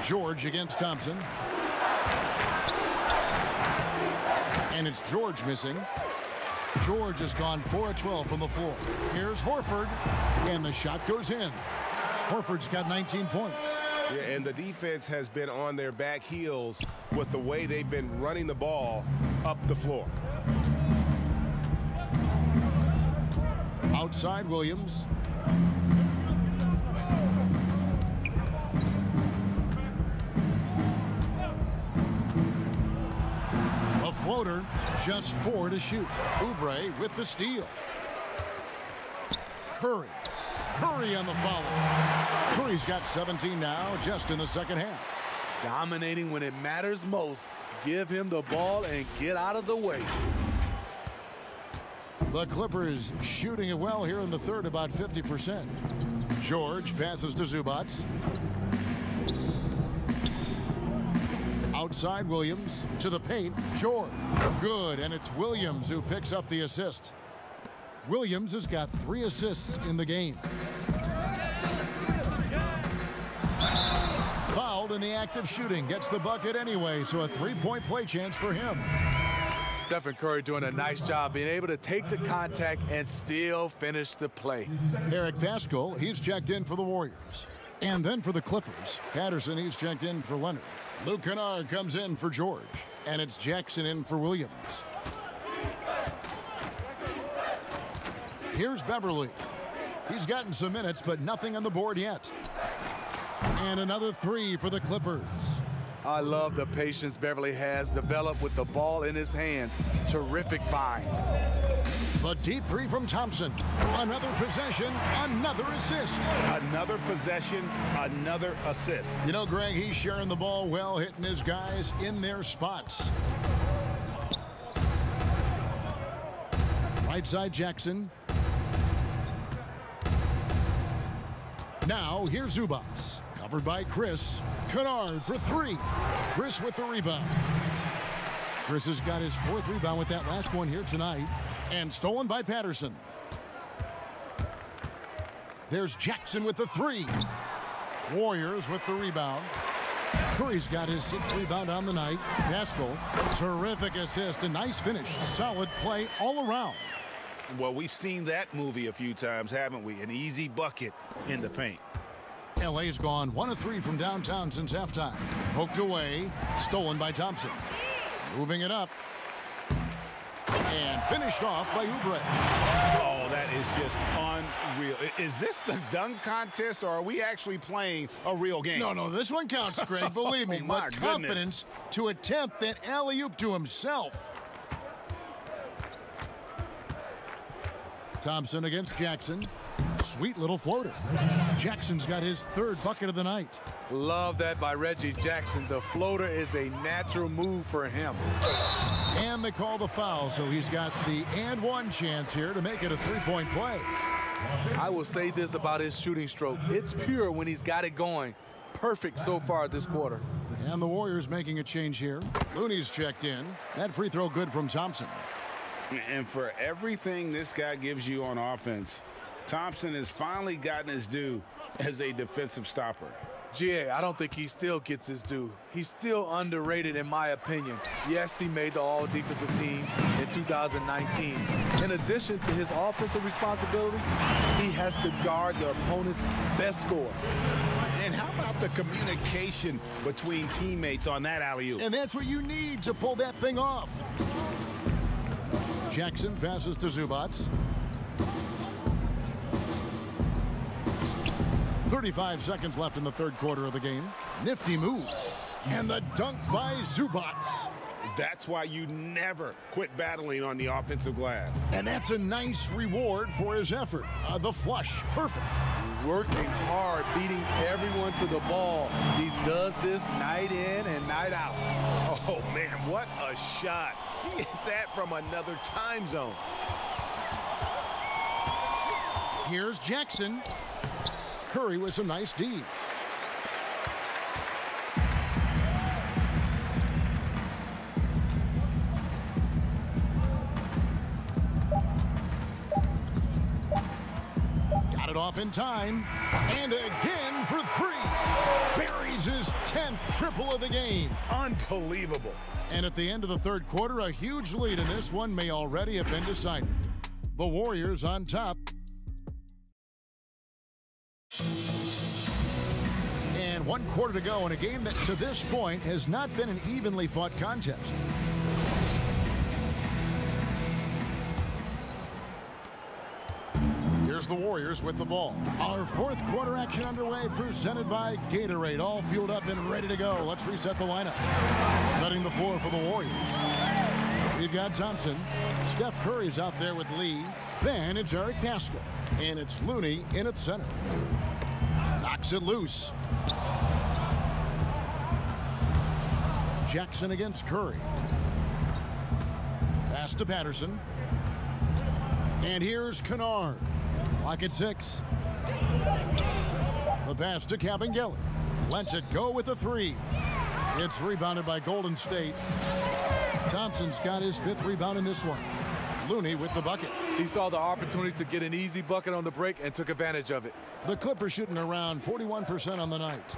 Speaker 3: George against Thompson. And it's George missing. George has gone 4 of 12 from the floor. Here's Horford, and the shot goes in. Horford's got 19 points.
Speaker 4: Yeah, and the defense has been on their back heels with the way they've been running the ball up the floor.
Speaker 3: Outside Williams. A floater, just 4 to shoot. Oubre with the steal. Curry. Curry on the follow. Curry's got 17 now, just in the second half.
Speaker 5: Dominating when it matters most. Give him the ball and get out of the way.
Speaker 3: The Clippers shooting it well here in the third, about 50%. George passes to Zubac. Outside Williams to the paint. George. Good, and it's Williams who picks up the assist. Williams has got 3 assists in the game. Fouled in the act of shooting. Gets the bucket anyway, so a 3-point play chance for him.
Speaker 5: Stephen Curry doing a nice job being able to take the contact and still finish the play.
Speaker 3: Eric Pascal, he's checked in for the Warriors. And then for the Clippers, Patterson, he's checked in for Leonard. Luke Kennard comes in for George. And it's Jackson in for Williams. Here's Beverly. He's gotten some minutes, but nothing on the board yet. And another 3 for the Clippers.
Speaker 5: I love the patience Beverly has developed with the ball in his hands. Terrific find.
Speaker 3: The deep 3 from Thompson. Another possession, another assist.
Speaker 4: Another possession, another assist.
Speaker 3: You know, Greg, he's sharing the ball well, hitting his guys in their spots. Right side Jackson. Now here's Zubac. Covered by Chris. Kennard for 3. Chris with the rebound. Chris has got his 4th rebound with that last one here tonight. And stolen by Patterson. There's Jackson with the 3. Warriors with the rebound. Curry's got his 6th rebound on the night. Pascal, terrific assist. A nice finish. Solid play all around.
Speaker 10: Well, we've seen that movie a few times, haven't we? An easy bucket in the paint.
Speaker 3: LA's gone 1 of 3 from downtown since halftime. Poked away, stolen by Thompson. Moving it up. And finished off by Oubre.
Speaker 10: Oh, Oh, that is just unreal. Is this the dunk contest, or are we actually playing a real game?
Speaker 3: No, this one counts, Greg. Believe me.
Speaker 10: My
Speaker 3: with confidence to attempt that alley-oop to himself. Thompson against Jackson. Sweet little floater. Jackson's got his third bucket of the night.
Speaker 5: Love that by Reggie Jackson. The floater is a natural move for him.
Speaker 3: And they call the foul, so he's got the and one chance here to make it a three-point play.
Speaker 5: I will say this about his shooting stroke. It's pure when he's got it going. Perfect so far this quarter.
Speaker 3: And the Warriors making a change here. Looney's checked in. That free throw good from Thompson.
Speaker 10: And for everything this guy gives you on offense, Thompson has finally gotten his due as a defensive stopper.
Speaker 5: GA, I don't think he still gets his due. He's still underrated in my opinion. Yes, he made the all-defensive team in 2019. In addition to his offensive responsibilities, he has to guard the opponent's best scorer.
Speaker 10: And how about the communication between teammates on that alley-oop?
Speaker 3: And that's what you need to pull that thing off. Jackson passes to Zubac. 35 seconds left in the third quarter of the game. Nifty move. And the dunk by Zubac.
Speaker 10: That's why you never quit battling on the offensive glass.
Speaker 3: And that's a nice reward for his effort. The flush, perfect.
Speaker 5: Working hard, beating everyone to the ball. He does this night in and night out.
Speaker 10: Oh, man, what a shot. He hit that from another time zone.
Speaker 3: Here's Jackson. Curry with some nice D. Got it off in time. And again for three. Buries his 10th triple of the game.
Speaker 10: Unbelievable.
Speaker 3: And at the end of the third quarter, a huge lead in this one may already have been decided. The Warriors on top. And 1 quarter to go in a game that to this point has not been an evenly fought contest. Here's the Warriors with the ball. Our fourth quarter action underway, presented by Gatorade. All fueled up and ready to go. Let's reset the lineup. Setting the floor for the Warriors. We've got Thompson. Steph Curry's out there with Lee. Then it's Eric Pascal. And it's Looney in at center. Knocks it loose. Jackson against Curry. Pass to Patterson. And here's Kennard. Clock at 6. The pass to Kabengele. Lets it go with a three. It's rebounded by Golden State. Thompson's got his 5th rebound in this one. Looney with the bucket.
Speaker 5: He saw the opportunity to get an easy bucket on the break and took advantage of it.
Speaker 3: The Clippers shooting around 41% on the night.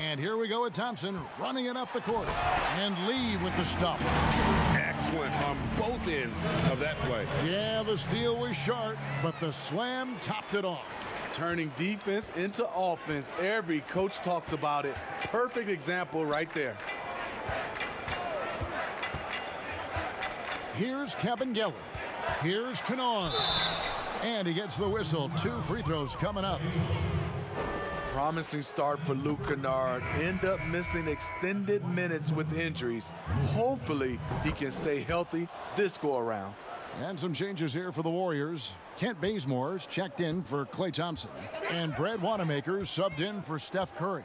Speaker 3: And here we go with Thompson running it up the court. And Lee with the stuff.
Speaker 10: Excellent on both ends of that play.
Speaker 3: Yeah, the steal was sharp, but the slam topped it off.
Speaker 5: Turning defense into offense. Every coach talks about it. Perfect example right there.
Speaker 3: Here's Kabengele. Here's Kennard. And he gets the whistle. 2 free throws coming up.
Speaker 5: Promising start for Luke Kennard. End up missing extended minutes with injuries. Hopefully, he can stay healthy this go-around.
Speaker 3: And some changes here for the Warriors. Kent Bazemore's checked in for Klay Thompson. And Brad Wanamaker subbed in for Steph Curry.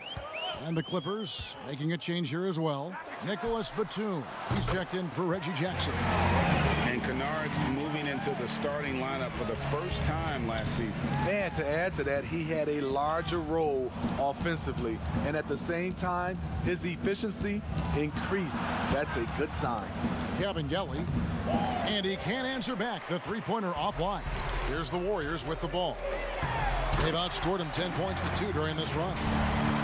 Speaker 3: And the Clippers making a change here as well. Nicholas Batum. He's checked in for Reggie Jackson.
Speaker 10: And Kennard's moving into the starting lineup for the first time last season.
Speaker 5: And to add to that, he had a larger role offensively. And at the same time, his efficiency increased. That's a good sign.
Speaker 3: Kabengele. And he can't answer back. The three-pointer offline. Here's the Warriors with the ball. They've outscored him 10 points to 2 during this run.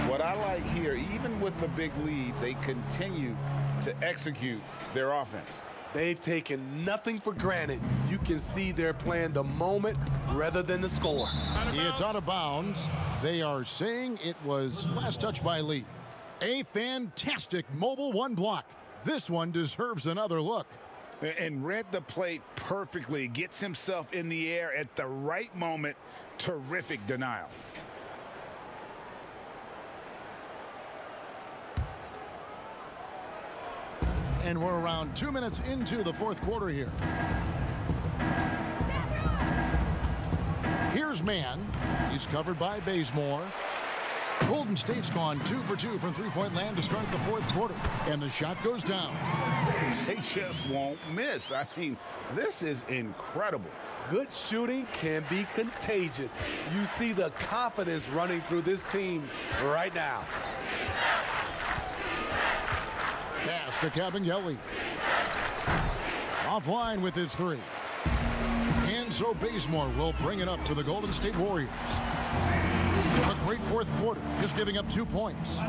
Speaker 10: What I like here, even with the big lead, they continue to execute their offense.
Speaker 5: They've taken nothing for granted. You can see they're playing the moment rather than the score.
Speaker 3: It's out of bounds. They are saying it was last touch by Lee. A fantastic mobile 1 block. This one deserves another look.
Speaker 10: And read the play perfectly. Gets himself in the air at the right moment. Terrific denial.
Speaker 3: And we're around 2 minutes into the fourth quarter here. Here's Mann. He's covered by Bazemore. Golden State's gone 2 for 2 from three-point land to start the fourth quarter. And the shot goes down.
Speaker 10: They just won't miss. I mean, this is incredible.
Speaker 5: Good shooting can be contagious. You see the confidence running through this team right now.
Speaker 3: Pass to Cabangeli. Offline with his three. And so Bazemore will bring it up for the Golden State Warriors. A great fourth quarter, just giving up 2 points.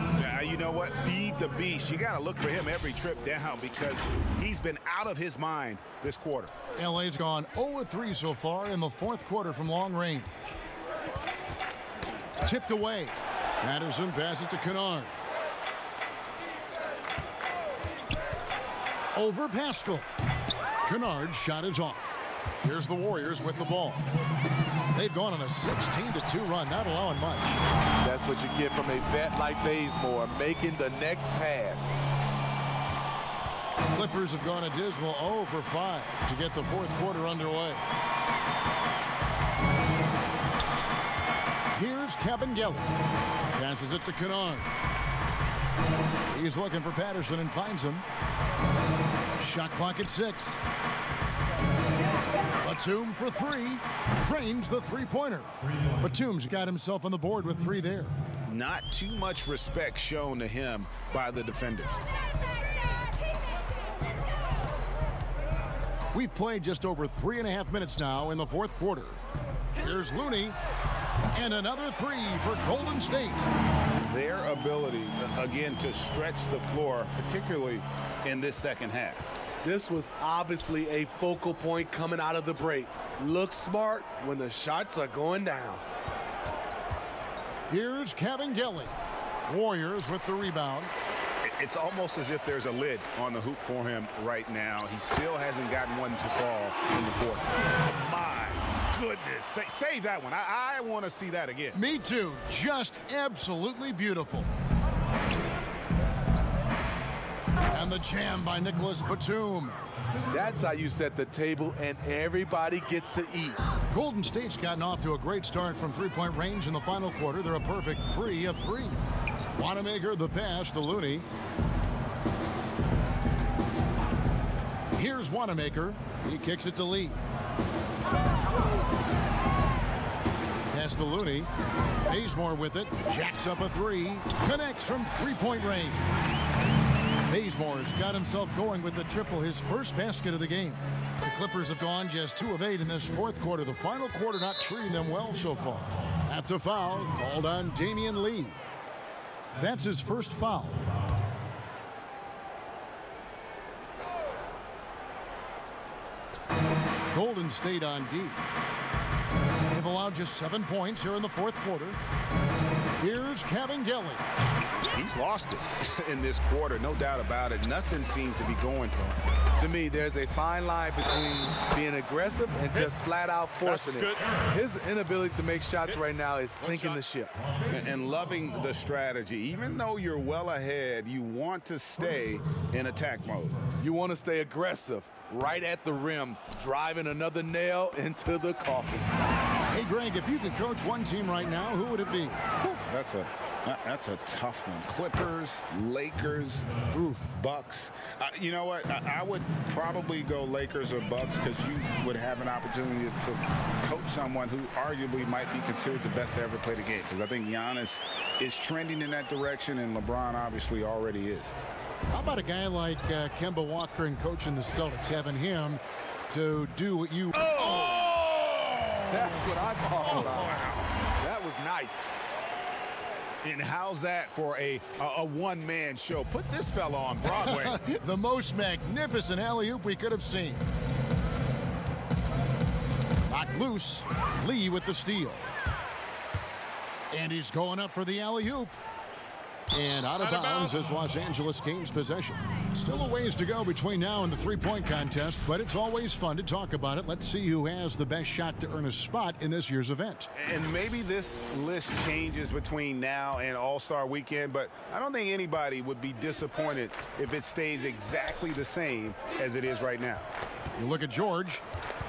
Speaker 10: You know what? Feed the beast. You got to look for him every trip down because he's been out of his mind this quarter.
Speaker 3: LA's gone 0-3 so far in the fourth quarter from long range. Tipped away. Patterson passes to Kennard. Over Pascal. Kennard's shot is off. Here's the Warriors with the ball. They've gone on a 16-2 run, not allowing much.
Speaker 5: That's what you get from a vet like Bazemore, making the next pass.
Speaker 3: Clippers have gone a dismal 0 for 5 to get the fourth quarter underway. Here's Cabangeli. Passes it to Kennard. He's looking for Patterson and finds him. Shot clock at 6. Batum for 3. Drains the three-pointer. Batum's got himself on the board with 3 there.
Speaker 10: Not too much respect shown to him by the defenders.
Speaker 3: We've played just over 3.5 minutes now in the fourth quarter. Here's Looney. And another 3 for Golden State.
Speaker 10: Their ability, again, to stretch the floor, particularly in this second half.
Speaker 5: This was obviously a focal point coming out of the break. Look smart when the shots are going down.
Speaker 3: Here's Cabangeli. Warriors with the rebound.
Speaker 10: It's almost as if there's a lid on the hoop for him right now. He still hasn't gotten one to fall in the fourth. My goodness. Save that one. I want to see that again.
Speaker 3: Me too. Just absolutely beautiful. And the jam by Nicholas Batum.
Speaker 5: That's how you set the table and everybody gets to eat.
Speaker 3: Golden State's gotten off to a great start from three-point range in the final quarter. They're a perfect 3 of 3. Wanamaker the pass to Looney. Here's Wanamaker. He kicks it to Lee. Pass to Looney. Bazemore with it. Jacks up a 3. Connects from three-point range. Bazemore's got himself going with the triple, his first basket of the game. The Clippers have gone just 2 of 8 in this fourth quarter. The final quarter not treating them well so far. That's a foul called on Damian Lee. That's his first foul. Golden State on D. They've allowed just 7 points here in the fourth quarter. Here's Cabangeli.
Speaker 10: He's lost it in this quarter, no doubt about it. Nothing seems to be going for him.
Speaker 5: To me, there's a fine line between being aggressive and just flat out forcing it. His inability to make shots right now is sinking the ship.
Speaker 10: And loving the strategy. Even though you're well ahead, you want to stay in attack mode.
Speaker 5: You want to stay aggressive, right at the rim, driving another nail into the coffin.
Speaker 3: Hey, Greg, if you could coach one team right now, who would it be?
Speaker 10: That's a tough one. Clippers, Lakers, Bucks. You know what? I would probably go Lakers or Bucks because you would have an opportunity to coach someone who arguably might be considered the best to ever play the game. Because I think Giannis is trending in that direction, and LeBron obviously already is.
Speaker 3: How about a guy like Kemba Walker and coaching the Celtics, having him to do what you...
Speaker 5: That's what I'm talking about. Wow. That was nice.
Speaker 10: And how's that for a one-man show? Put this fella on Broadway.
Speaker 3: The most magnificent alley-oop we could have seen. Knocked loose. Lee with the steal. And he's going up for the alley-oop. And out of bounds as Los Angeles gains possession. Still a ways to go between now and the three-point contest, but it's always fun to talk about it. Let's see who has the best shot to earn a spot in this year's event.
Speaker 4: And maybe this list changes between now and All-Star Weekend, but I don't think anybody would be disappointed if it stays exactly the same as it is right now.
Speaker 3: You look at George.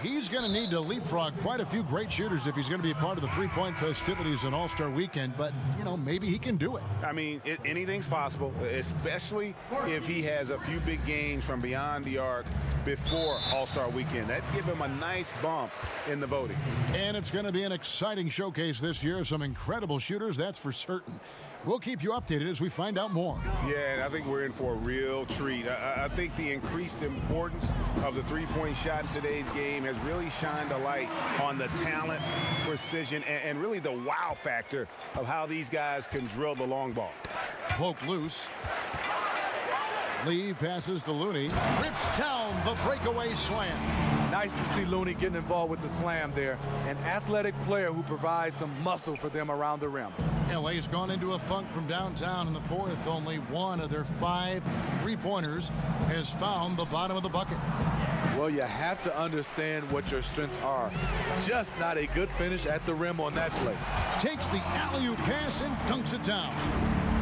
Speaker 3: He's going to need to leapfrog quite a few great shooters if he's going to be a part of the three-point festivities in All-Star Weekend, but, you know, maybe he can do it.
Speaker 4: I mean, anything's possible, especially if he has a few big games from beyond the arc before All-Star Weekend. That'd give him a nice bump in the voting.
Speaker 3: And it's going to be an exciting showcase this year. Some incredible shooters, that's for certain. We'll keep you updated as we find out more.
Speaker 4: Yeah, and I think we're in for a real treat. I think the increased importance of the three-point shot in today's game has really shined a light on the talent, precision, and really the wow factor of how these guys can drill the long ball.
Speaker 3: Poke loose. Lee passes to Looney. Rips down the breakaway slam.
Speaker 5: Nice to see Looney getting involved with the slam there. An athletic player who provides some muscle for them around the rim.
Speaker 3: LA's gone into a funk from downtown in the fourth. Only one of their 5 three-pointers has found the bottom of the bucket.
Speaker 5: Well, you have to understand what your strengths are. Just not a good finish at the rim on that play.
Speaker 3: Takes the alley-oop pass and dunks it down.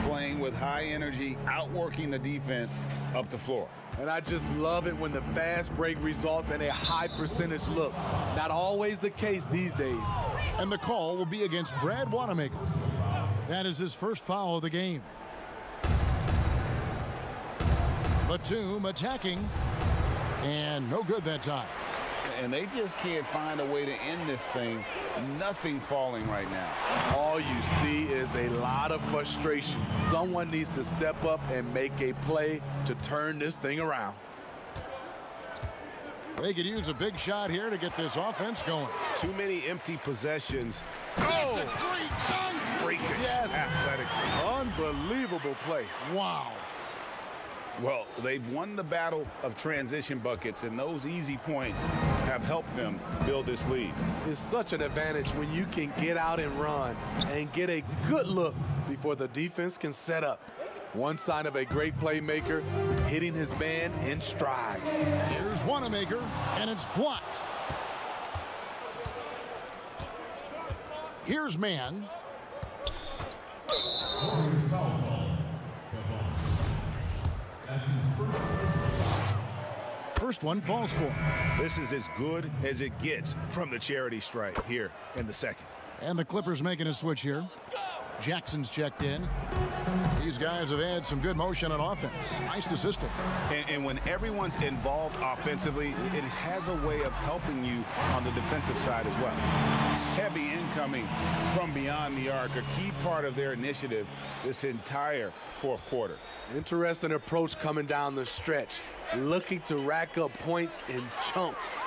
Speaker 10: Playing with high energy, outworking the defense up the floor.
Speaker 5: And I just love it when the fast break results in a high percentage look. Not always the case these days.
Speaker 3: And the call will be against Brad Wanamaker. That is his first foul of the game. Batum attacking. And no good that time.
Speaker 10: And they just can't find a way to end this thing. Nothing falling right now.
Speaker 5: All you see is a lot of frustration. Someone needs to step up and make a play to turn this thing around.
Speaker 3: They could use a big shot here to get this offense going.
Speaker 4: Too many empty possessions.
Speaker 3: It's a great dunk.
Speaker 4: Freakish.
Speaker 5: Yes.
Speaker 4: Athletic.
Speaker 5: Unbelievable play.
Speaker 3: Wow.
Speaker 10: Well, they've won the battle of transition buckets, and those easy points have helped them build this lead.
Speaker 5: It's such an advantage when you can get out and run and get a good look before the defense can set up. One sign of a great playmaker, hitting his man in stride.
Speaker 3: Here's Wanamaker, and it's blocked. Here's man. First one falls for.
Speaker 4: This is as good as it gets from the charity stripe here in the second.
Speaker 3: And the Clippers making a switch here. Jackson's checked in. These guys have had some good motion on offense. Nice system.
Speaker 4: And when everyone's involved offensively, it has a way of helping you on the defensive side as well.
Speaker 10: Heavy incoming from beyond the arc, a key part of their initiative this entire fourth quarter.
Speaker 5: Interesting approach coming down the stretch, looking to rack up points in chunks.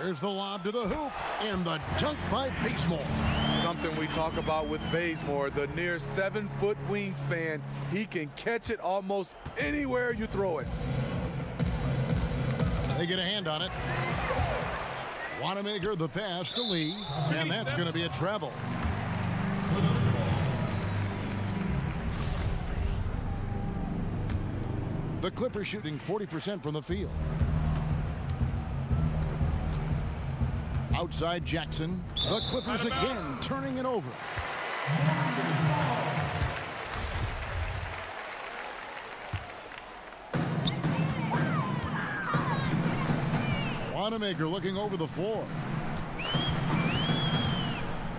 Speaker 3: There's the lob to the hoop, and the dunk by Bazemore.
Speaker 5: Something we talk about with Bazemore, the near 7-foot wingspan. He can catch it almost anywhere you throw it.
Speaker 3: They get a hand on it. Wanamaker the pass to Lee, and that's going to be a travel. The Clippers shooting 40% from the field. Outside Jackson. The Clippers again turning it over. Wanamaker looking over the floor.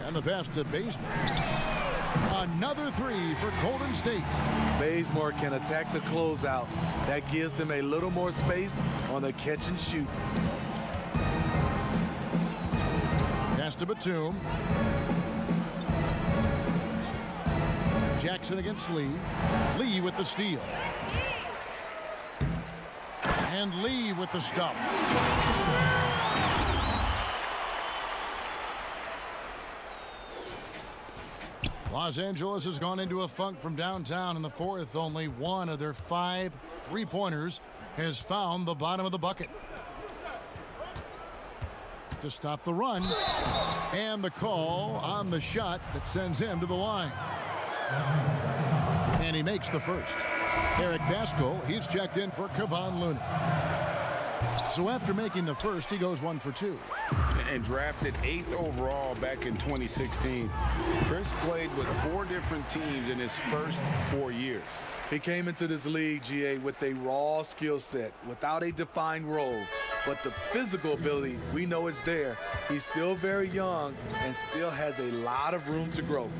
Speaker 3: And the pass to Bazemore. Another three for Golden State.
Speaker 5: Bazemore can attack the closeout. That gives him a little more space on the catch and shoot.
Speaker 3: Pass to Batum. Jackson against Lee. Lee with the steal. And Lee with the stuff. Los Angeles has gone into a funk from downtown in the fourth. Only one of their 5 three-pointers has found the bottom of the bucket. to stop the run. And the call on the shot that sends him to the line. And he makes the first. Eric Pascal, he's checked in for Kevon Looney. So after making the first, he goes 1 for 2.
Speaker 10: And drafted 8th overall back in 2016. Chris played with 4 different teams in his first 4 years.
Speaker 5: He came into this league, GA, with a raw skill set, without a defined role. But the physical ability, we know it's there. He's still very young and still has a lot of room to grow.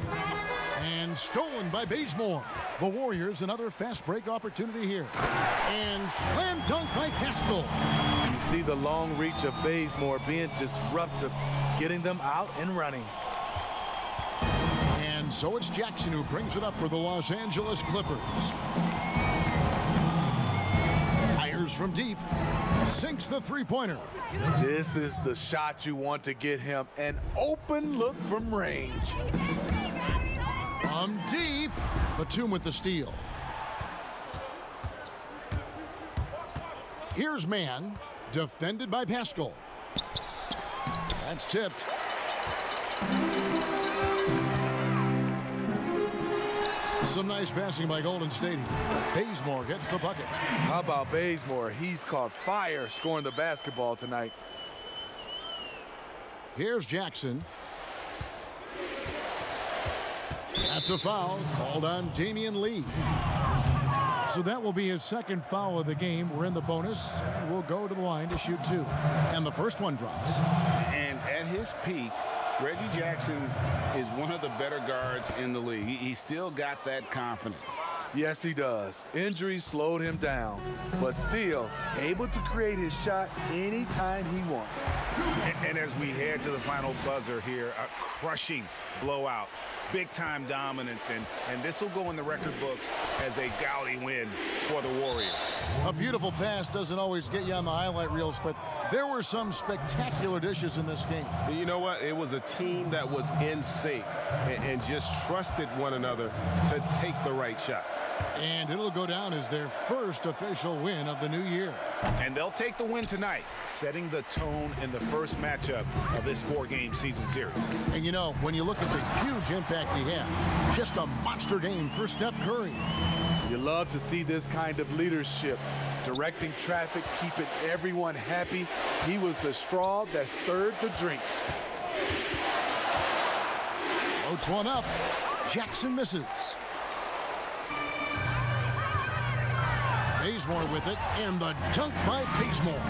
Speaker 3: And stolen by Bazemore. The Warriors, another fast break opportunity here. And slam dunk by Pascal.
Speaker 5: You see the long reach of Bazemore being disruptive, getting them out and running.
Speaker 3: And so it's Jackson who brings it up for the Los Angeles Clippers. Fires from deep. Sinks the three-pointer.
Speaker 5: This is the shot you want to get him. An open look from range.
Speaker 3: From deep. Batum with the steal. Here's man. Defended by Pascal. That's tipped. Some nice passing by Golden State. Bazemore gets the bucket.
Speaker 5: How about Bazemore? He's caught fire scoring the basketball tonight.
Speaker 3: Here's Jackson. That's a foul called on Damian Lee. So that will be his second foul of the game. We're in the bonus, and we'll go to the line to shoot 2. And the first one drops.
Speaker 10: And at his peak, Reggie Jackson is one of the better guards in the league. He's still got that confidence.
Speaker 5: Yes, he does. Injury slowed him down, but still able to create his shot anytime he wants.
Speaker 10: And as we head to the final buzzer here, a crushing blowout. Big-time dominance, and this will go in the record books as a gaudy win for the Warriors.
Speaker 3: A beautiful pass doesn't always get you on the highlight reels, but there were some spectacular dishes in this game.
Speaker 11: You know what? It was a team that was in sync and just trusted one another to take the right shots.
Speaker 3: And it'll go down as their first official win of the new year.
Speaker 10: And they'll take the win tonight, setting the tone in the first matchup of this 4-game season series.
Speaker 3: And you know, when you look at the huge impact he had, just a monster game for Steph Curry.
Speaker 5: You love to see this kind of leadership, directing traffic, keeping everyone happy. He was the straw that stirred the drink.
Speaker 3: Floats one up. Jackson misses. Bazemore with it, and the dunk by Bazemore.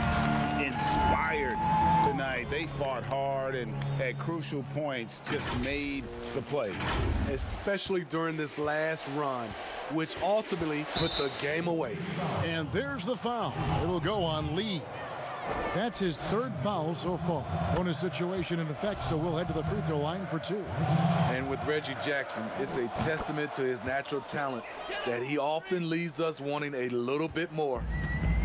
Speaker 10: Inspired tonight. They fought hard and at crucial points just made the play.
Speaker 5: Especially during this last run, which ultimately put the game away.
Speaker 3: And there's the foul. It'll go on Lee. That's his 3rd foul so far. Bonus situation in effect, so we'll head to the free throw line for 2.
Speaker 5: And with Reggie Jackson, it's a testament to his natural talent that he often leaves us wanting a little bit more.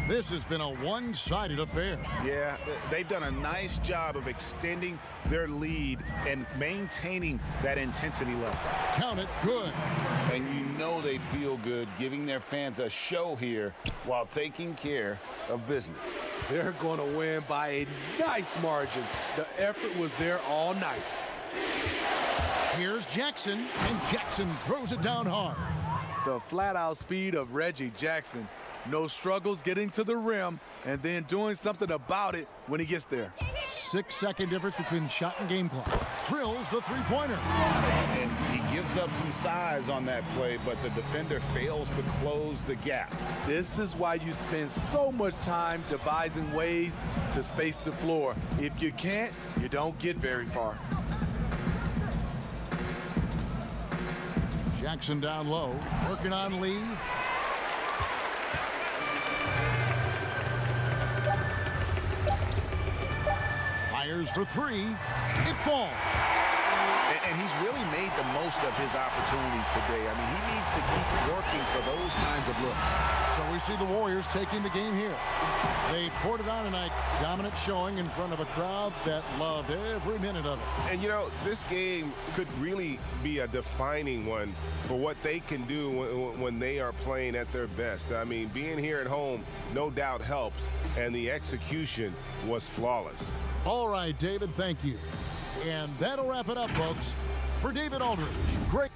Speaker 3: This has been a one-sided affair.
Speaker 10: Yeah, they've done a nice job of extending their lead and maintaining that intensity level.
Speaker 3: Count it, good.
Speaker 10: And you know they feel good giving their fans a show here while taking care of business.
Speaker 5: They're going to win by a nice margin. The effort was there all night.
Speaker 3: Here's Jackson, and Jackson throws it down hard.
Speaker 5: The flat-out speed of Reggie Jackson. No struggles getting to the rim and then doing something about it when he gets there.
Speaker 3: 6-second difference between shot and game clock. Drills the three-pointer.
Speaker 10: And he gives up some size on that play, but the defender fails to close the gap.
Speaker 5: This is why you spend so much time devising ways to space the floor. If you can't, you don't get very far.
Speaker 3: Jackson down low, working on Lee. Fires for 3. It falls.
Speaker 10: And he's really made the most of his opportunities today. I mean, he needs to keep working for those kinds of looks.
Speaker 3: So we see the Warriors taking the game here. They poured it on tonight. Dominant showing in front of a crowd that loved every minute of it.
Speaker 11: And, you know, this game could really be a defining one for what they can do when they are playing at their best. I mean, being here at home no doubt helps, and the execution was flawless.
Speaker 3: All right, David, thank you. And that'll wrap it up, folks. For David Aldridge, great.